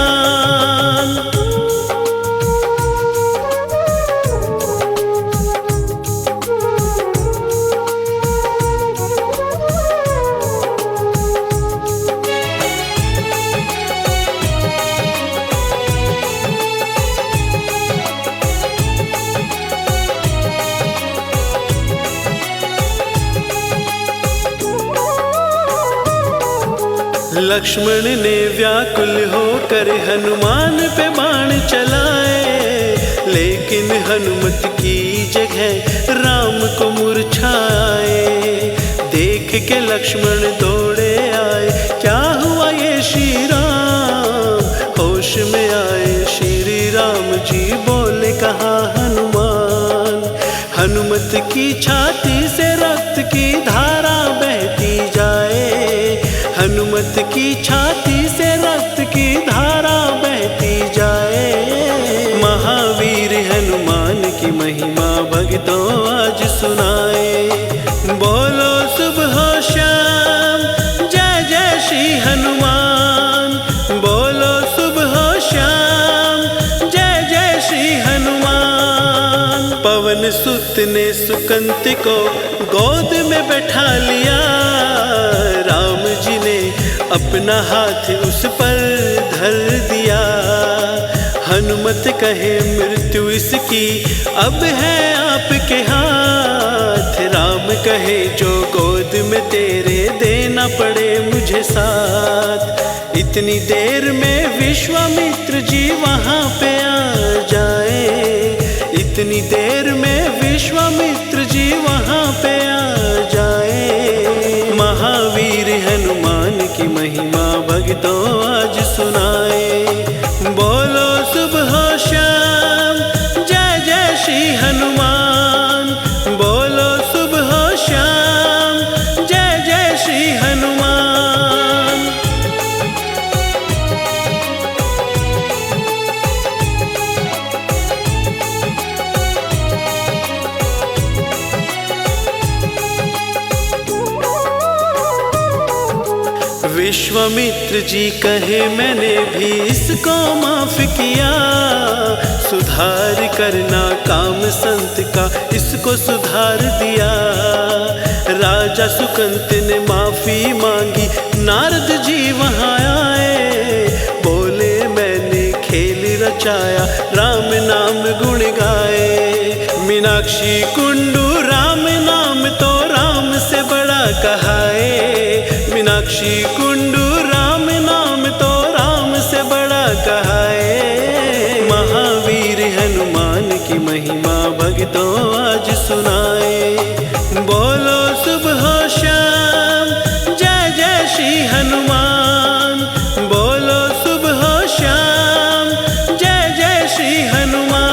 लक्ष्मण ने व्याकुल होकर हनुमान पे बाण चलाए। लेकिन हनुमत की जगह राम को मूर्छाए। देख के लक्ष्मण दौड़े आए क्या हुआ ये श्री राम। होश में आए श्री राम जी बोले कहा हनुमान। हनुमत की छाती से रक्त की धारा बहती जाए। हनुमत की छाती से रक्त की धारा बहती जाए। महावीर हनुमान की महिमा भक्तों आज सुनाए। बोलो सुबह शाम जय जय श्री हनुमान। बोलो सुबह शाम जय जय श्री हनुमान। पवन सुत ने सुकंत को गोद में बैठा लिया। राम जी ने अपना हाथ उस पर धर दिया। हनुमत कहे मृत्यु इसकी अब है आपके हाथ। राम कहे जो गोद में तेरे देना पड़े मुझे साथ। इतनी देर में विश्वामित्र जी वहाँ पे आ जाए। इतनी देर में विश्वामित्र जी वहाँ पे आ जाए। महावीर हनुमान की महिमा भक्तों आज सुनाए। बोलो सुबह शाम जय जय श्री हनुमान। बोलो सुबह शाम जय जय श्री हनुमान। विश्वामित्र जी कहे मैंने भी इसको माफ किया, सुधार करना काम संत का इसको सुधार दिया। राजा सुकंत ने माफी मांगी, नारद जी वहाँ आए, बोले मैंने खेल रचाया, राम नाम गुण गाए। मीनाक्षी कुंडू राम नाम तो राम से बड़ा कहाए, मीनाक्षी कुंडू राम नाम तो राम से बड़ा कहाए। महावीर हनुमान की महिमा भक्तों आज सुनाए, बोलो सुबह शाम जय जय श्री हनुमान, बोलो सुबह शाम जय जय श्री हनुमान।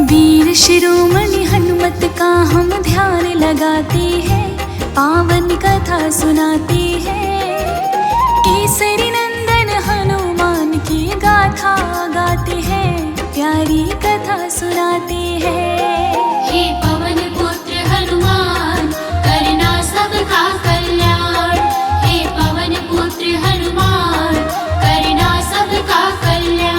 वीर शिरोमणि हनुमत का हम ध्यान लगाते हैं, पावन कथा सुनाते हैं। केसरी नंदन हनुमान की गाथा गाते हैं, प्यारी कथा सुनाते हैं।
हे पवन पुत्र हनुमान करना सबका कल्याण, हे पवन पुत्र हनुमान करना सबका कल्याण।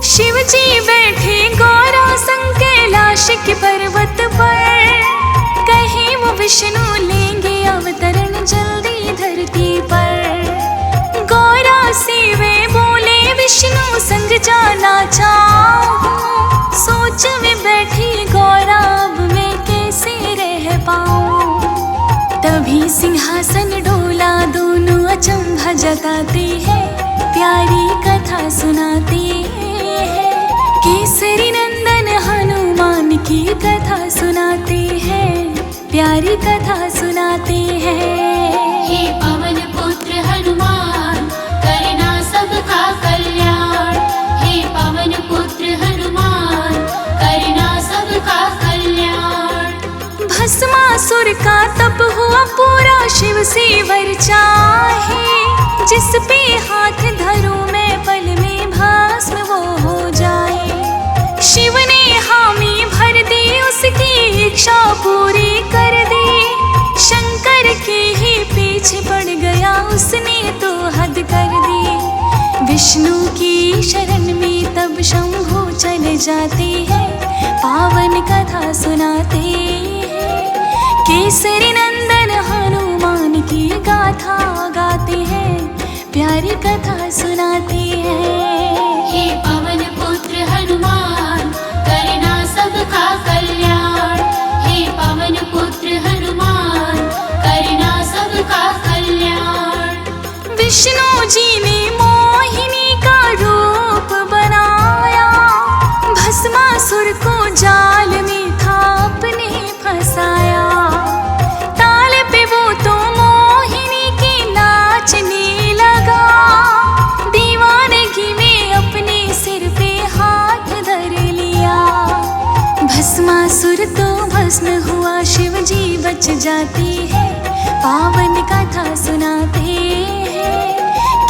शिव जी बैठे गौरा संग कैलाश के पर्वत पर, कहीं वो विष्णु लेंगे अवतरण जल्दी धरती पर। गौरा से वे बोले विष्णु संग जाना चाहूं, सोच में बैठी गौरा अब मैं कैसे रह पाऊं। तभी सिंहासन डोला, दोनों अचंभा जताते हैं, प्यारी कथा सुनाते हैं। केसरी नंदन हनुमान की कथा सुनाते हैं, प्यारी कथा सुनाते हैं।
हे पवन पुत्र हनुमान करना सबका कल्याण, हे पवन पुत्र हनुमान करना सबका कल्याण।
भस्मासुर का तप हुआ पूरा, शिव से वर चाहे, जिस पे हाथ धरूं मैं पल में भस्म वो हो जाए। शिव ने हामी भर दी, उसकी इच्छा पूरी कर दी, शंकर के ही पीछे पड़ गया, उसने तो हद कर दी। विष्णु की शरण में तब शंभु चले जाते हैं, पावन कथा सुनाते हैं। केसरी नंदन हनुमान की गाथा गाते हैं, प्यारी कथा सुनाते हैं।
हे पवन पुत्र हनुमान करना सबका कल्याण, हे पवन पुत्र हनुमान करना सबका कल्याण।
विष्णु जी ने मोहिनी का रूप बनाया, भस्मासुर को जाल में था अपने फंसाया। ताल पे वो तो मोहिनी की नाचने लगा, दीवानगी में अपने सिर पे हाथ धर लिया। भस्मासुर तो भस्म हुआ, शिव जी बच जाते हैं, पावन कथा सुनाते हैं।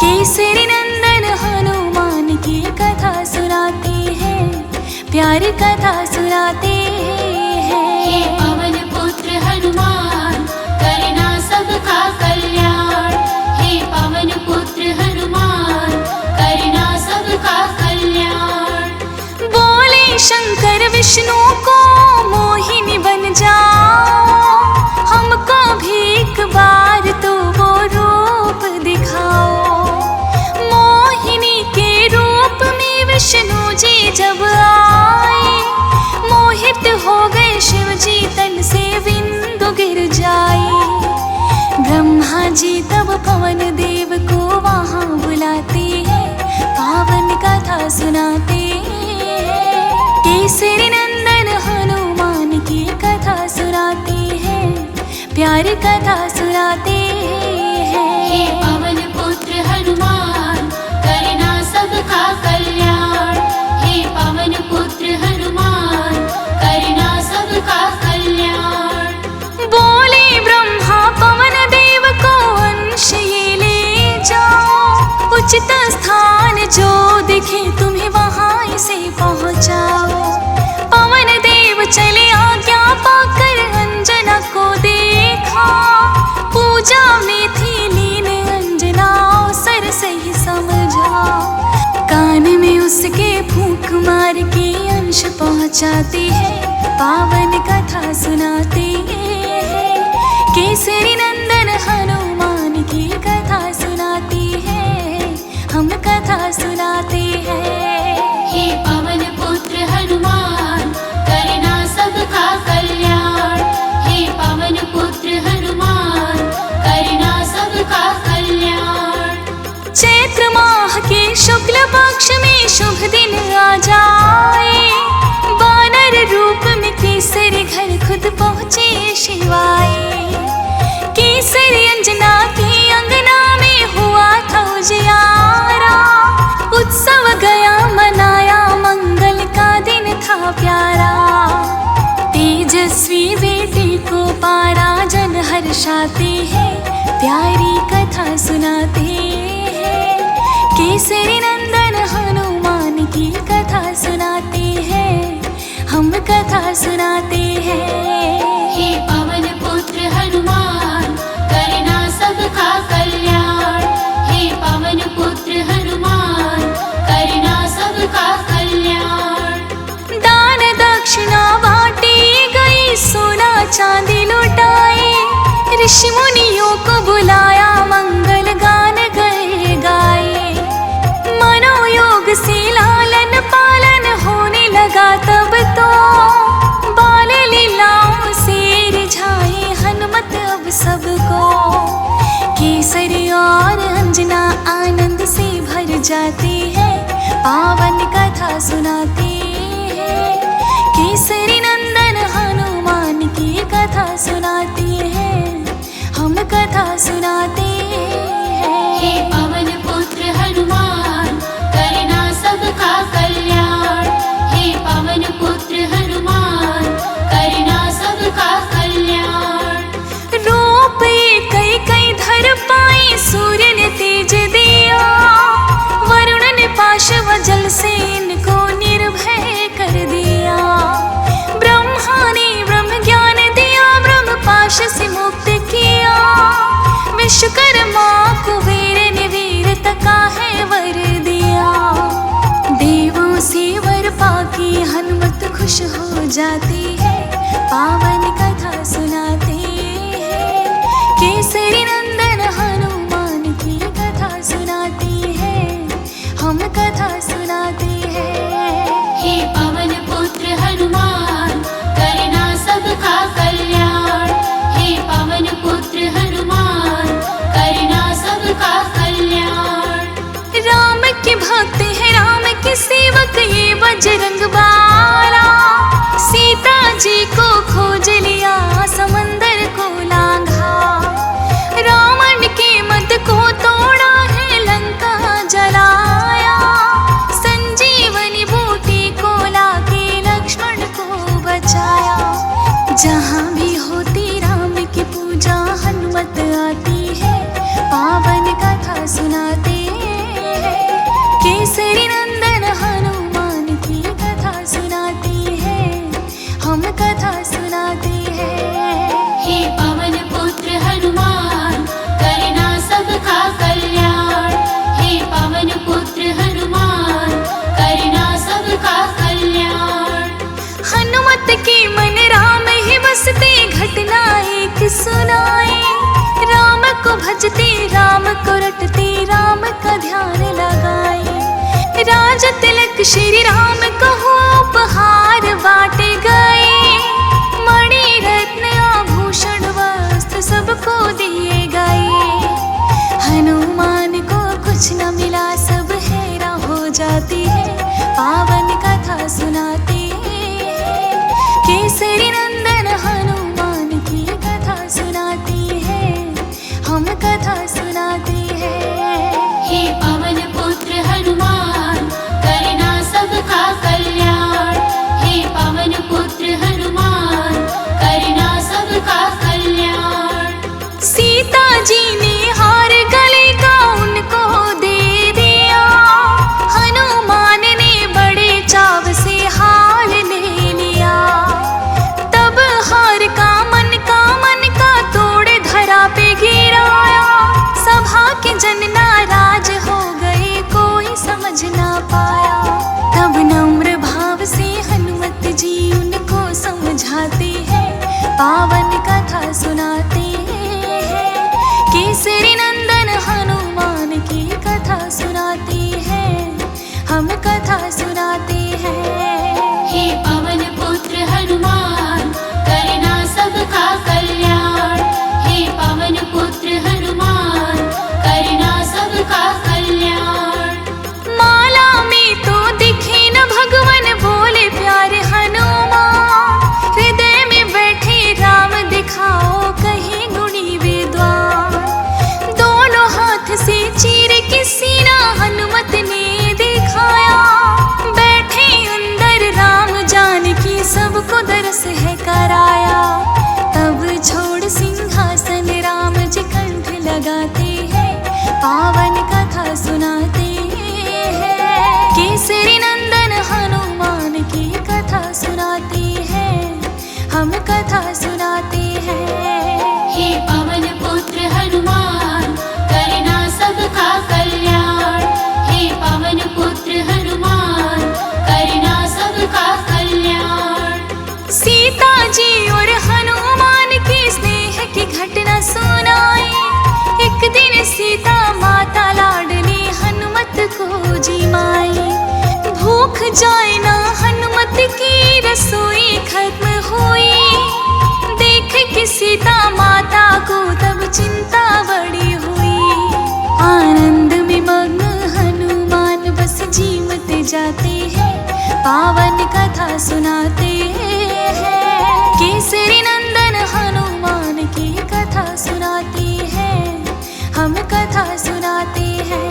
केसरी नंदन हनुमान की कथा सुनाते हैं, प्यारी कथा सुनाते हैं।
हे पवन पुत्र हनुमान करना सबका कल्याण, हे पवन पुत्र हनुमान करना सबका कल्याण।
बोले शंकर विष्णु को मोहिनी बन जाओ, हमको भी एक बार तो वो रूप दिखाओ। मोहिनी के रूप में विष्णु जी जब आए, मोहित हो गए शिव जी, तन से बिंदु गिर जाए। ब्रह्मा जी तब पवन देव को वहाँ बुलाते हैं, पावन कथा सुनाते हैं। केसरी नंदन हनुमान की कथा सुनाते हैं, प्यारी कथा सुनाते हैं।
हे पवन पुत्र हनुमान करना सबका कल्याण,
उचित स्थान जो दिखे तुम्हें वहां से पहुंचाओ। पवन देव चले आज्ञा पाकर अंजना को देखा, पूजा में थी लीन अंजना अवसर से ही समझा। कान में उसके फूंक मार के अंश पहुंचाते हैं, पावन कथा सुनाते हैं। केसरी नंदन हनुमान की कथा सुनाती है, हम कथा सुनाते हैं।
हे पवन पुत्र हनुमान करना सबका कल्याण। हे पवन पुत्र हनुमान करना सबका कल्याण।
चैत्र माह के शुक्ल पक्ष में शुभ दिन आ जाए, वानर रूप में केसरी घर खुद पहुँचे शिवाय। केसरी अंजना की अंगना में हुआ था उजियारा, उत्सव गया मनाया मंगल का दिन था प्यारा। तेजस्वी बेटे को पारा जन हर्षाते हैं, प्यारी कथा सुनाते हैं। केसरी नंदन हनुमान की कथा सुनाते हैं, हम कथा सुनाते हैं।
हे पवन पुत्र हनुमान करना सबका कल्याण। हे पवन पुत्र हनुमान करना सबका कल्याण।
दान दक्षिणा बांटी गई, सोना चांदी लुटाए, ऋषि मुनियों को बुलाया, मंगल गान गए गाए। मनोयोग से लालन पालन होने लगा तब तो, बाल लीलाओं से रिझाए हनुमत अब सबको। केसरी और अंजना आनंद से भर जाती है, पावन कथा सुनाते हैं। केसरी नंदन हनुमान की कथा सुनाती है, हम कथा सुनाते हैं।
हे पवन पुत्र हनुमान करना सबका कल्याण। हे पवन पुत्र हनुमान करना सबका कल्याण।
रूप कई कई धर पाई, सूर्य ने तेज दिया, वरुण ने पाश व जल से इनको निर्भय कर दिया। ब्रह्मा ने ब्रह्म ज्ञान दिया, ब्रह्म पाश से मुक्त किया। विश्वकर्मा कुबेर ने वीरता का है वर दिया। देवों से वर पाके हनुमत खुश हो जाती है, पावन कथा सुनाते हैं। केसरी नंदन हनुमान की कथा सुनाती है, हम कथा सुनाते हैं।
हे पवन पुत्र हनुमान करना सबका कल्याण। हे पवन पुत्र हनुमान करना सबका कल्याण।
राम के भक्त है, राम के सेवक ये बजरंग बाला। सीता जी को खोज लिया, समंदर को लांघा। रावण के मद को तोड़ा है, लंका जलाया। संजीवनी बूटी को लाके लक्ष्मण को बचाया। जहाँ भी होती राम की पूजा हनुमत आती है, पावन कथा सुनाते हैं। केसरी नंदन हनुमान की कथा सुनाती है, हम कथा सुनाते हैं।
हे पवन पुत्र हनुमान करना सबका कल्याण। हे पवन पुत्र हनुमान करना सबका कल्याण।
हनुमत के मन राम ही बसते, घटना एक सुनाए। राम को भजते, राम को रटते, राम का ध्यान लगाए। राज तिलक श्री राम को उपहार बांटे गए। मणि रत्न आभूषण वस्त्र सबको दिए गए। हनुमान को कुछ न मिला, सब हैरान हो जाती है, पावन कथा सुनाते हैं। केसरी नंदन हनुमान की कथा सुनाती है, हम कथा सुनाते हैं।
हे पवन पुत्र हनुमान करना सबका कल्याण। हे पवन पुत्र हनुमान करना सबका कल्याण।
सीता जी ने हार गले का उनको दे दिया। लगाते हैं, पावन कथा सुनाते हैं। केसरी नंदन हनुमान की कथा सुनाते हैं, हम कथा सुनाते हैं।
हे पवन पुत्र हनुमान, करना सबका कल्याण। हे पवन पुत्र हनुमान, करना सबका कल्याण।
सीता जी और हनुमान की स्नेह की घटना सुनाई। एक दिन सीता माता लाडली हनुमत को जिमाई। भूख जाए ना हनुमत की रसोई खत्म हुई। देख के सीता माता को तब चिंता बड़ी हुई। आनंद में मग्न हनुमान बस जीमते जाते हैं, पावन कथा सुनाते हैं। केसरी नंदन हनुमान की कथा सुनाते हैं, हम कथा सुनाते हैं।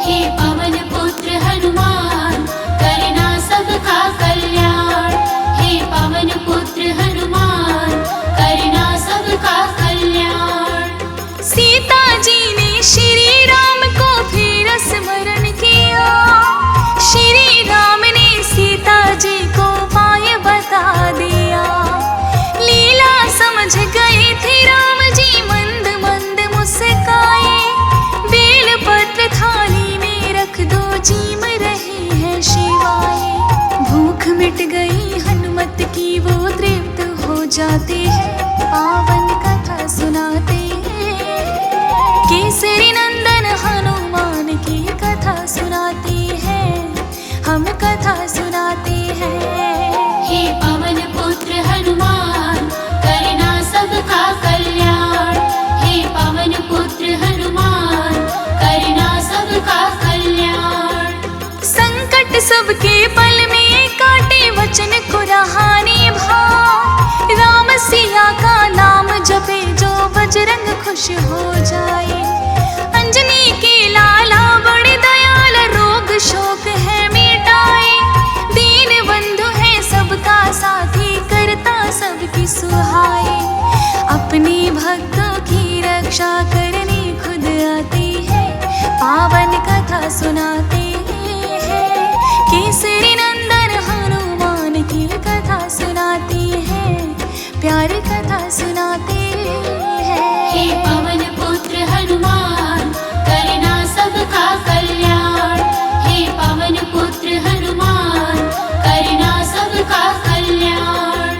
हे पवन पुत्र हनुमान, करना सबका कल्याण। हे पवन पुत्र हनुमान, करना सबका कल्याण।
सीता जी ने श्री राम को फिर स्मरण किया। श्री राम ने सीता जी को उपाय बता दिया। लीला समझ गए थे राम जी, मंद मंद मुस्काए। बेल पत्र थाली में रख दो, जीम रहे हैं शिवाय। भूख मिट गई हनुमत की, वो तृप्त हो जाते हैं, पावन कथा सुनाते हैं। केसरी नंदन हनुमान की कथा सुनाते हैं, हम कथा सुनाते हैं।
हे पवन पुत्र हनुमान, करना सबका कल्याण। हे पवन पुत्र हनुमान, करना सबका कल्याण।
संकट सबके पल में काटे, वचन को रहा निभाए। राम सिया का नाम जपे, जो बजरंग खुश हो जाए। अंजनी के लाला बड़े दयाल, रोग शोक है मिटाए। दीन बंधु है सबका साथी, करता सबकी सुहाए। अपने भक्तों की रक्षा करने खुद आते हैं, पावन कथा सुनाते हैं। केसरी नंदन हनुमान की कथा सुनाते हैं, प्यार कथा सुनाते हैं।
हे पवन पुत्र हनुमान, करना सबका कल्याण। हे पवन पुत्र हनुमान, करना सबका कल्याण।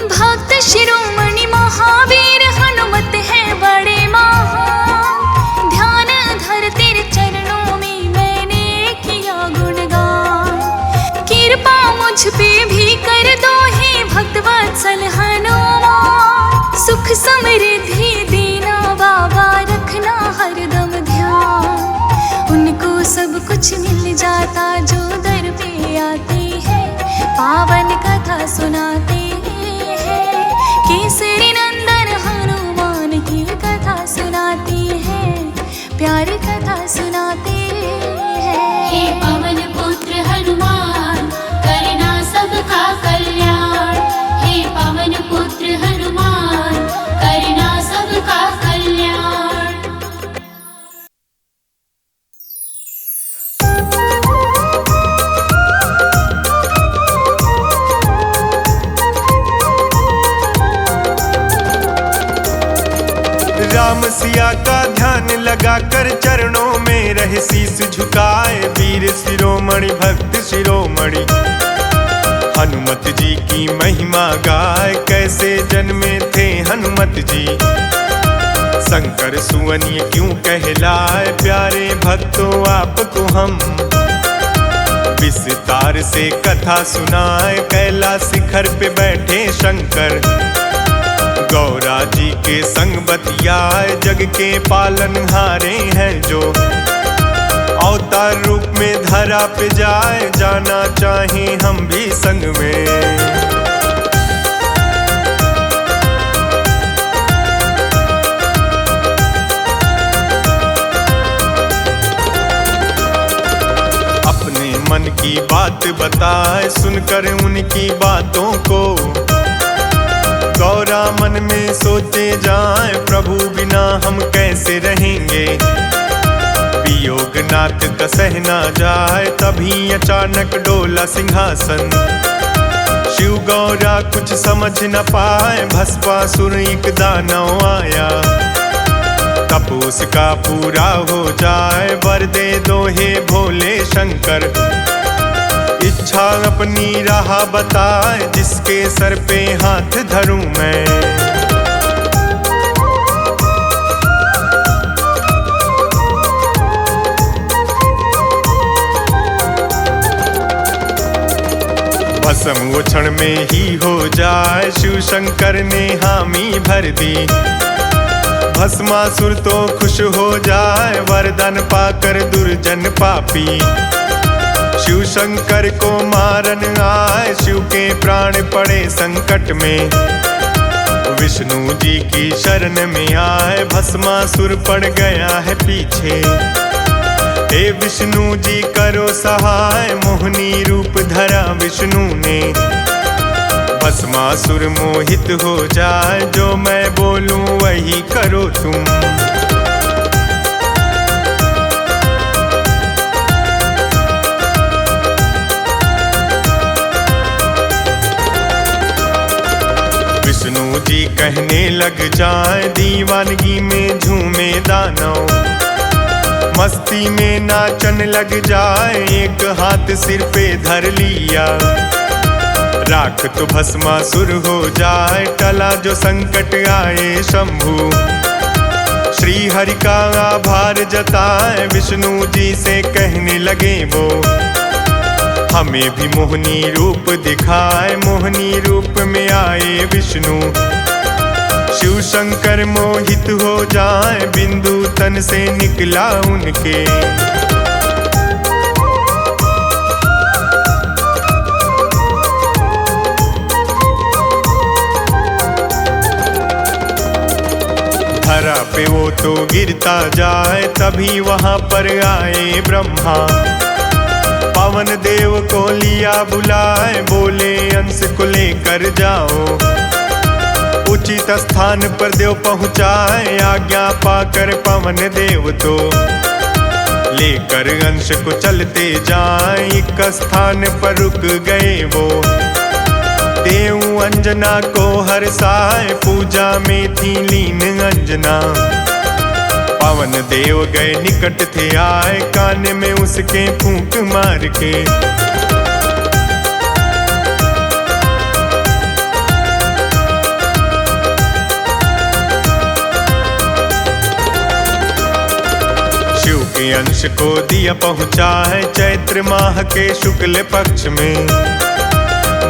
भक्त शिरोमणि महावीर हनुमत है बड़े महान। ध्यान धर तेरे चरणों में मैंने किया गुणगान। कृपा मुझ पे भी कर दो हे भक्त वत्सल हनुमान। सुख समृद्धि देना बाबा, रखना हरदम ध्यान। उनको सब कुछ मिल जाता जो दर पे आते हैं, पावन कथा सुनाते हैं। केसरी नंदन हनुमान की कथा सुनाते हैं, प्यार कथा सुनाते हैं।
हे पवन पुत्र हनुमान, करना सबका कल्याण। हे पवन पुत्र हनुमान, करना सबका कल्याण।
राम सिया का ध्यान लगाकर चरणों में रहे शीस झुकाए। वीर शिरोमणि भक्त शिरोमणि हनुमत जी की महिमा गाय। कैसे जन्मे थे हनुमत जी, शंकर सुवन ये क्यों कहलाए। प्यारे भक्तों आपको हम विस्तार से कथा सुनाए। कैलाश शिखर पे बैठे शंकर, गौरा जी के संग बतियाए। जग के पालनहारे हैं जो, अवतार रूप में धरा पे जाए। जाना चाहें हम भी संग में, अपने मन की बात बताए। सुनकर उनकी बातों को गौरा मन में सोचे जाए, प्रभु बिना हम कैसे रहेंगे। वियोगनाथ का सहना जाए, तभी अचानक डोला सिंहासन। शिव गौरा कुछ समझ न पाए, भस्मासुर एक दानव आया। तप उसका पूरा हो जाए, वर दे दो हे भोले शंकर। इच्छा अपनी राह बताए, जिसके सर पे हाथ धरूं मैं। भस्म वो क्षण में ही हो जाए, शिव शंकर ने हामी भर दी। भस्मासुर तो खुश हो जाए, वरदान पाकर दुर्जन पापी। शिव शंकर को मारन आए, शिव के प्राण पड़े संकट में। विष्णु जी की शरण में आए, भस्मासुर पड़ गया है पीछे। हे विष्णु जी करो सहाय, मोहनी रूप धरा विष्णु ने। भस्मासुर मोहित हो जाए, जो मैं बोलूं वही करो तुम। विष्णु जी कहने लग जाए, दीवानगी में झूमे दानव। मस्ती में नाचन लग जाए, एक हाथ सिर पे धर लिया। राख तो भस्मासुर हो जाए, टला जो संकट आए शंभु। श्री हरि का आभार जताए, विष्णु जी से कहने लगे वो। हमें भी मोहनी रूप दिखाए, मोहनी रूप में आए विष्णु। शिव शंकर मोहित हो जाए, बिंदु तन से निकला उनके। धरा पे वो तो गिरता जाए, तभी वहां पर आए ब्रह्मा। पवन देव को लिया बुलाए, बोले अंश को लेकर जाओ। उचित स्थान पर देव पहुँचाए, आज्ञा पाकर पवन देव तो। लेकर अंश को चलते जाए, एक स्थान पर रुक गए वो। देव अंजना को हर्षाए, पूजा में थी लीन अंजना। पवन देव गए निकट थे आए, कान में उसके फूंक मार के। शिव के अंश को दिया पहुँचाए, चैत्र माह के शुक्ल पक्ष में।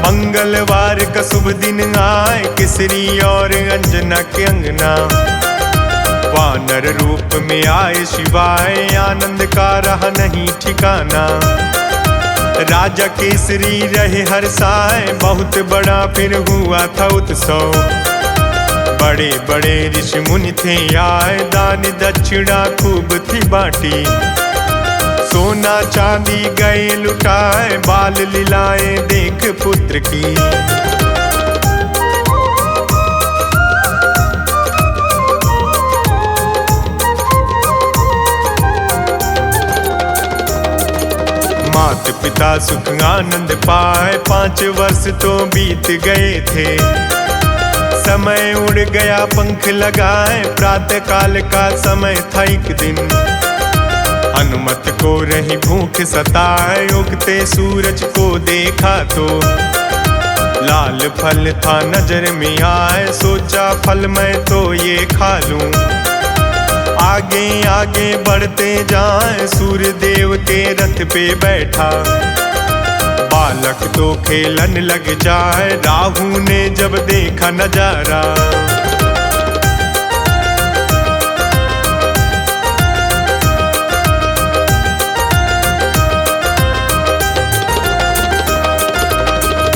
मंगलवार का शुभ दिन आए, किसरी और अंजना के अंगना। वानर रूप में आए शिवाय, आनंद का रहा नहीं ठिकाना। राजा केसरी रहे हर्षाए, बहुत बड़ा फिर हुआ था उत्सव। बड़े बड़े ऋषि मुनि थे आए, दान दक्षिणा खूब थी बाटी। सोना चांदी गए लुटाए, बाल लीलाएं देख पुत्र की। माता पिता सुख आनंद पाए, 5 वर्ष तो बीत गए थे। समय उड़ गया पंख लगाए, प्रातः काल का समय था एक दिन। हनुमत को रही भूख सताए, उगते सूरज को देखा तो। लाल फल था नजर में आए, सोचा फल मैं तो ये खा लूं। आगे आगे बढ़ते जाए, सूर्य देव के रथ पे बैठा। बालक तो खेलन लग जाए, राहु ने जब देखा नजारा।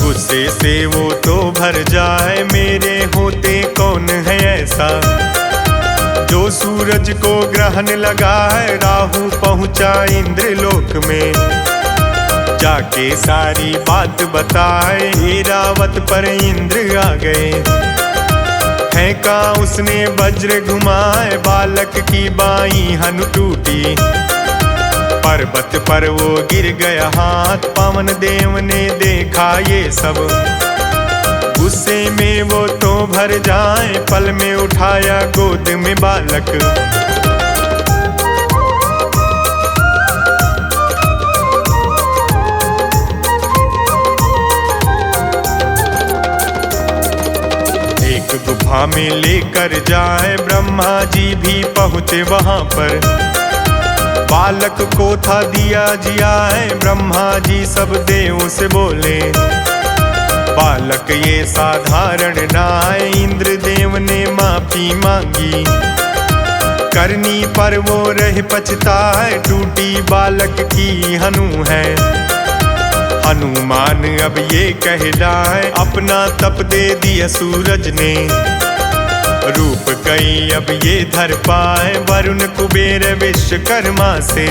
गुस्से से वो तो भर जाए, मेरे होते कौन है ऐसा। जो सूरज को ग्रहण लगा है, राहु पहुंचा इंद्रलोक में। जाके सारी बात बताए, ऐरावत पर इंद्र आ गए। फेंका उसने वज्र घुमाए, बालक की बाईं हनु टूटी। पर्वत पर वो गिर गया हाथ, पवन देव ने देखा ये सब। गुस्से में वो तो भर जाए, पल में उठाया गोद में बालक। एक गुफा में लेकर जाए, ब्रह्मा जी भी पहुँचे वहाँ पर। बालक को था दिया जियाए, ब्रह्मा जी सब देवों से बोले। बालक ये साधारण नाय, इंद्र देव ने माफी मांगी। करनी पर वो रह पछताए, टूटी बालक की हनु है। हनुमान अब ये कहलाए, अपना तप दे दिया सूरज ने। रूप कई अब ये धर पाए, वरुण कुबेर विश्वकर्मा से।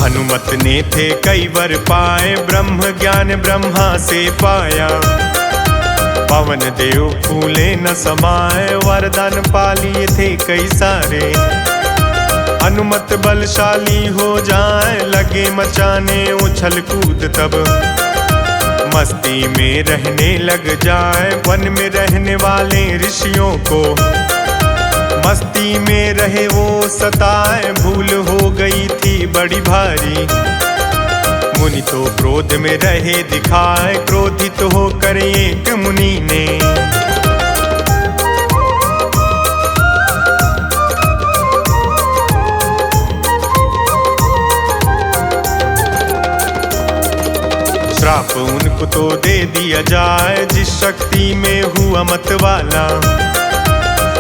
हनुमत ने थे कई वर पाए, ब्रह्म ज्ञान ब्रह्मा से पाया। पवन देव फूले न समाए, वरदान पालिए थे कई सारे। हनुमत बलशाली हो जाए, लगे मचाने उछल कूद तब। मस्ती में रहने लग जाए, वन में रहने वाले ऋषियों को। मस्ती में रहे वो सताए, भूल हो गई थी बड़ी भारी। मुनि तो क्रोध में रहे दिखाए, क्रोधित होकर एक मुनि ने। श्राप उनको तो दे दिया जाए, जिस शक्ति में हुआ मत वाला।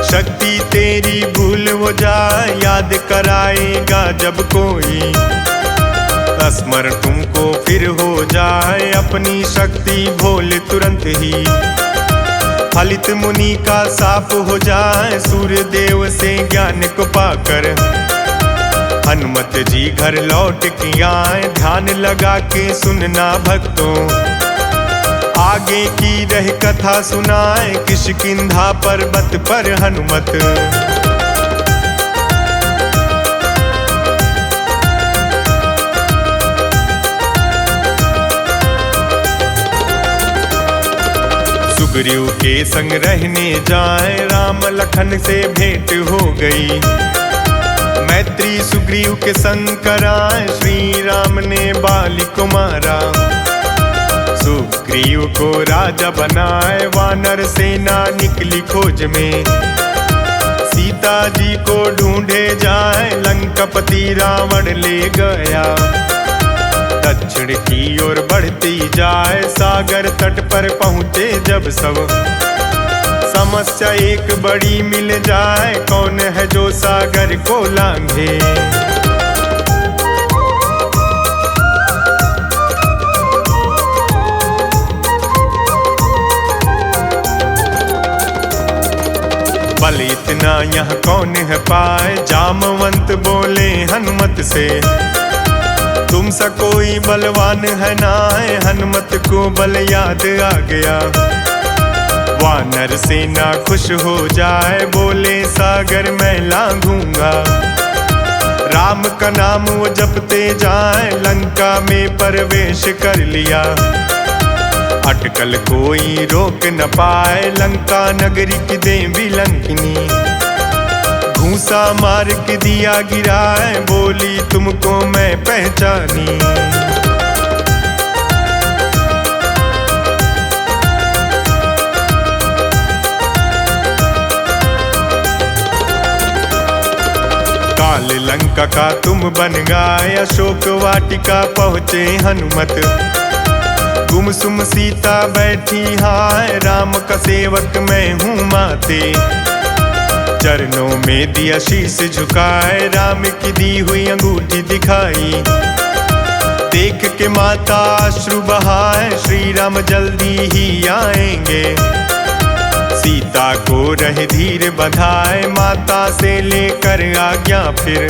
शक्ति तेरी भूल हो जाए, याद कराएगा जब कोई। स्मरण तुमको फिर हो जाए, अपनी शक्ति भोले तुरंत ही। फलित मुनि का साप हो जाए, सूर्य देव से ज्ञान को पाकर। हनुमत जी घर लौट के आए, ध्यान लगा के सुनना भक्तों। आगे की रह कथा सुनाए, किष्किंधा पर्वत पर हनुमत। सुग्रीव के संग रहने जाए, राम लखन से भेंट हो गई। मैत्री सुग्रीव के संग कराए, श्री राम ने बाली को मारा। सुग्रीव को राजा बनाए, वानर सेना निकली खोज में। सीता जी को ढूंढे जाए, लंकापति रावण ले गया। दक्षिण की ओर बढ़ती जाए, सागर तट पर पहुँचे जब सब। समस्या एक बड़ी मिल जाए, कौन है जो सागर को लांघे। बल इतना यहाँ कौन है पाए, जामवंत बोले हनुमत से। तुम सा कोई बलवान है ना है, हनुमत को बल याद आ गया। वानर सेना खुश हो जाए, बोले सागर मैं लांघूंगा। राम का नाम वो जपते जाए, लंका में प्रवेश कर लिया। अटकल कोई रोक न पाए, लंका नगरी की देवी लंकिनी। घूसा मार के दिया गिराए, बोली तुमको मैं पहचानी। काल लंका का तुम बन गए, अशोक वाटिका पहुँचे हनुमत। गुमसुम सीता बैठी हाय, राम का सेवक मैं हूँ माते। चरणों में दिया शीश झुकाए, राम की दी हुई अंगूठी दिखाई। देख के माता अश्रु बहाए, श्री राम जल्दी ही आएंगे। सीता को रहे धीर बधाए, माता से लेकर आज्ञा फिर।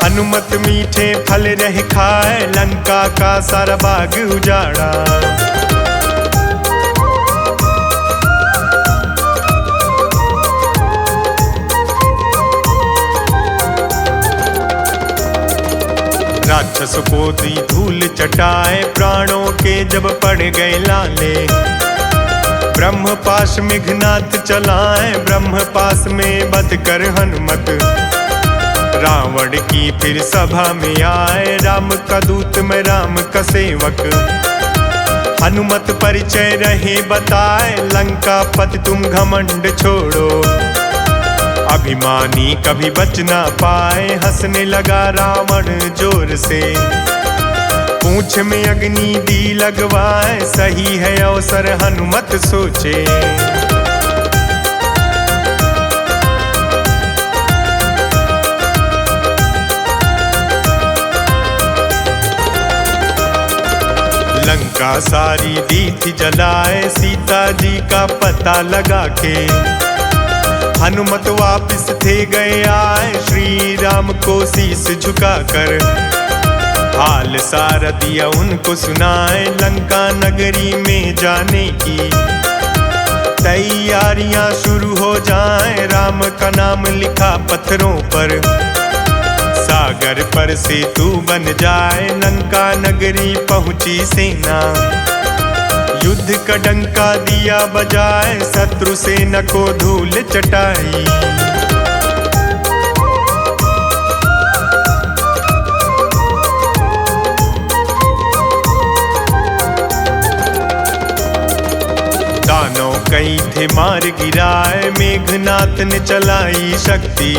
हनुमत मीठे फल रह खाए, लंका का सारा बाग उजाड़ा। राक्षस को दी धूल चटाए, प्राणों के जब पड़ गए लाले। ब्रह्म पाश मेघनाथ चलाए, ब्रह्म पास में बध कर हनुमत। रावण की फिर सभा में आए, राम का दूत मैं राम का सेवक। हनुमत परिचय रहे बताए, लंका पति तुम घमंड छोड़ो। अभिमानी कभी बच ना पाए, हंसने लगा रावण जोर से। पूंछ में अग्नि दी लगवाए, सही है अवसर हनुमत सोचे। लंका सारी दी थी जलाए, सीता जी का पता लगा के। हनुमत वापिस थे गए आए, श्री राम को शीस झुकाकर। हाल सारा दिया उनको सुनाए, लंका नगरी में जाने की तैयारियां शुरू हो जाएं। राम का नाम लिखा पत्थरों पर, सागर पर सेतु बन जाए। लंका नगरी पहुंची सेना, युद्ध का डंका दिया बजाए, शत्रु सेना को धूल चटाई। दानव कई थे मार गिराए, मेघनाथ ने चलाई शक्ति।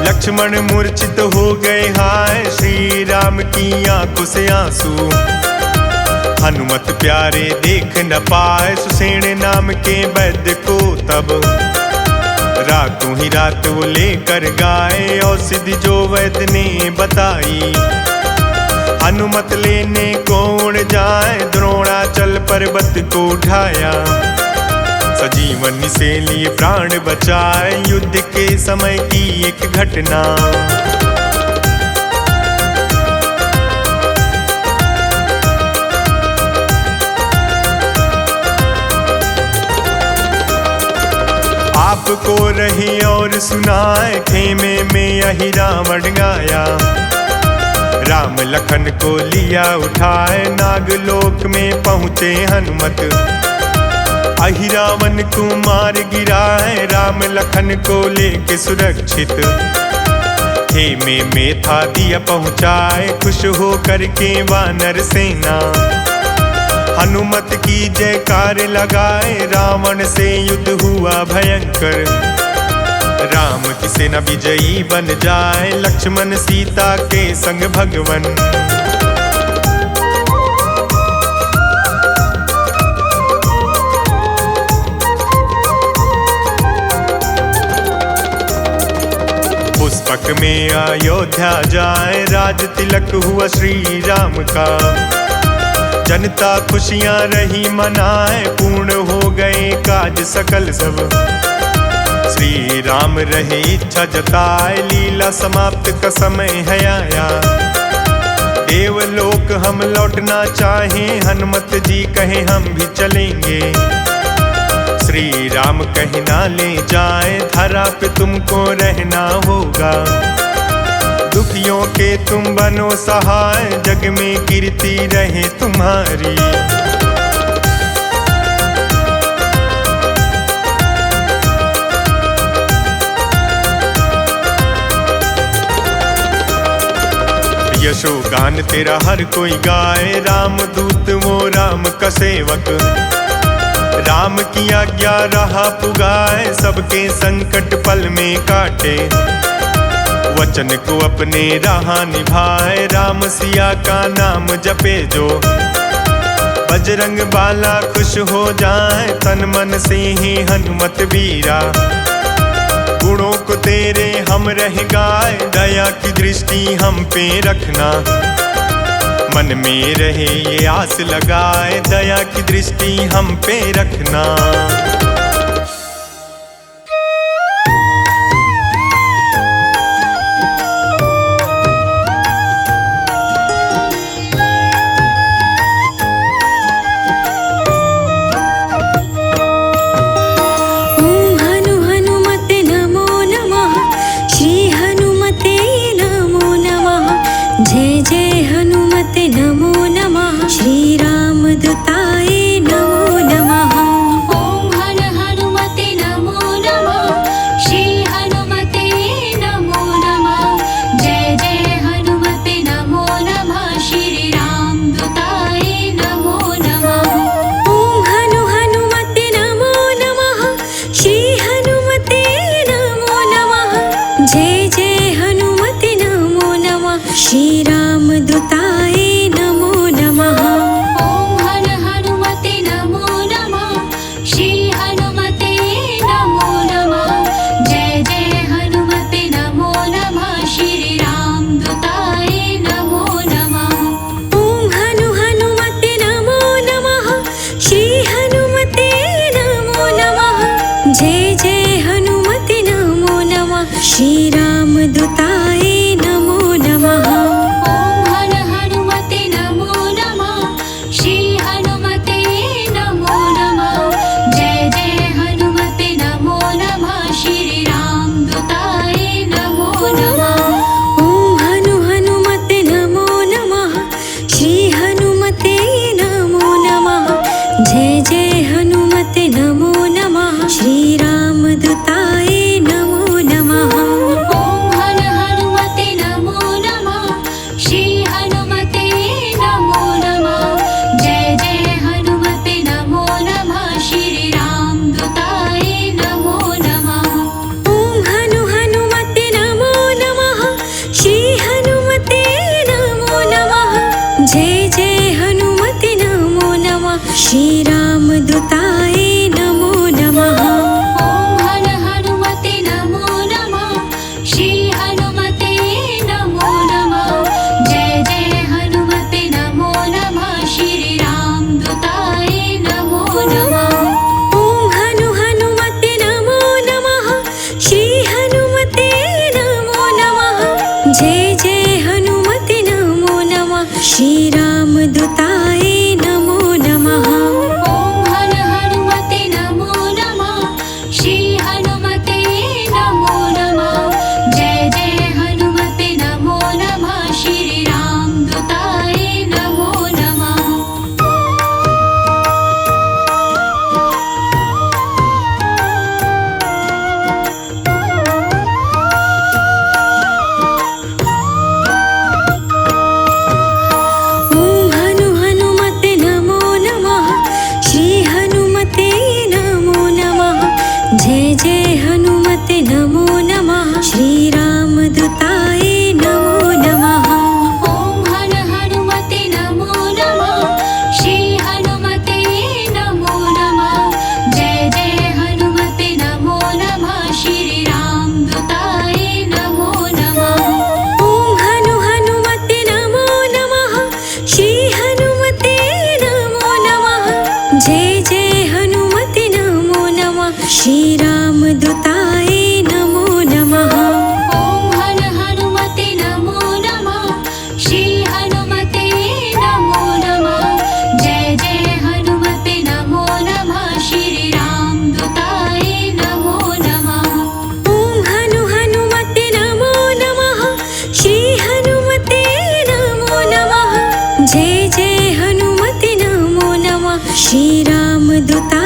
लक्ष्मण मूर्छित हो गए हाय, श्री राम की आंखों से आंसू। हनुमत प्यारे देख न पाए, सुसेन नाम के वैद्य को तब। रातों ही रात वो लेकर गाए, औषधि जो वैद्य ने बताई। हनुमत लेने को उड़ जाए, द्रोणाचल पर्वत को उठाया। सजीवन से लिए प्राण बचाए, युद्ध के समय की एक घटना। आपको रही और सुनाए, खेमे में यही रावण गाया। राम लखन को लिया उठाए, नागलोक में पहुँचे हनुमत। अहिरावण को मार गिराए, राम लखन को लेके सुरक्षित। खेमे में था दिया पहुँचाए, खुश हो करके वानर सेना। हनुमत की जयकार लगाए, रावण से युद्ध हुआ भयंकर। राम की सेना विजयी बन जाए, लक्ष्मण सीता के संग भगवन। पुष्पक में अयोध्या जाए, राज तिलक हुआ श्री राम का। जनता खुशियां रही मनाए, पूर्ण हो गए काज सकल सब। श्री राम रहे इच्छा जताए, लीला समाप्त का समय है आया। देवलोक हम लौटना चाहें, हनुमत जी कहे हम भी चलेंगे। श्री राम कहे ना ले जाए, धरा पे तुमको रहना होगा। दुखियों के तुम बनो सहाय, जग में कीर्ति रहे तुम्हारी। यशोगान तेरा हर कोई गाए, राम दूत वो राम का सेवक। राम की आज्ञा रहा पुगाए, सबके संकट पल में काटे। वचन को अपने राह निभाए, राम सिया का नाम जपे जो। बजरंग बाला खुश हो जाए, तन मन से ही हनुमत वीरा। गुणों को तेरे हम रह गाए, दया की दृष्टि हम पे रखना। मन में रहे ये आस लगाए, दया की दृष्टि हम पे रखना।
जय जय हनुमते नमो नमः श्री राम दूताय नमो नमः
ॐ हर हनुमते नमो नमः श्री हनुमते नमो नमः जय जय हनुमते नमो नमः श्री राम दूताय नमो नमः
ॐ हनुमते नमो नमः श्री हनुमते नमो नमः जय जय हनुमते नमो नमः श्री राम दूताय नमो नमः
ॐ हर हनुमते नमो नमः श्री हनुमते नमो नमः जय जय हनुमते नमो नमः श्री राम दूताय नमो नमः
ॐ हनुमते नमो नमः श्री हनुमते नमो नमः जय जय हनुमते नमो नमः श्री राम दूताय नमो नमः
ॐ हर हनुमते नमो नमः श्री हनुमते नमो नमः जय जय हनुमते नमो नमः श्री राम दूताय नमो नमः
ॐ हनुमते नमो नमः श्री हनुमते नमो नमः जय जय हनुमते नमो नमः श्री राम दूताय नमो नमः
ॐ हर हनुमते नमो नमः श्री हनुमते नमो नमः जय जय हनुमते नमो नमः श्री राम दूताय नमो नमः
ॐ हनुमते नमो नमः श्री हनुमते नमो नमः जय जय हनुमते नमो नमः श्री राम दूताय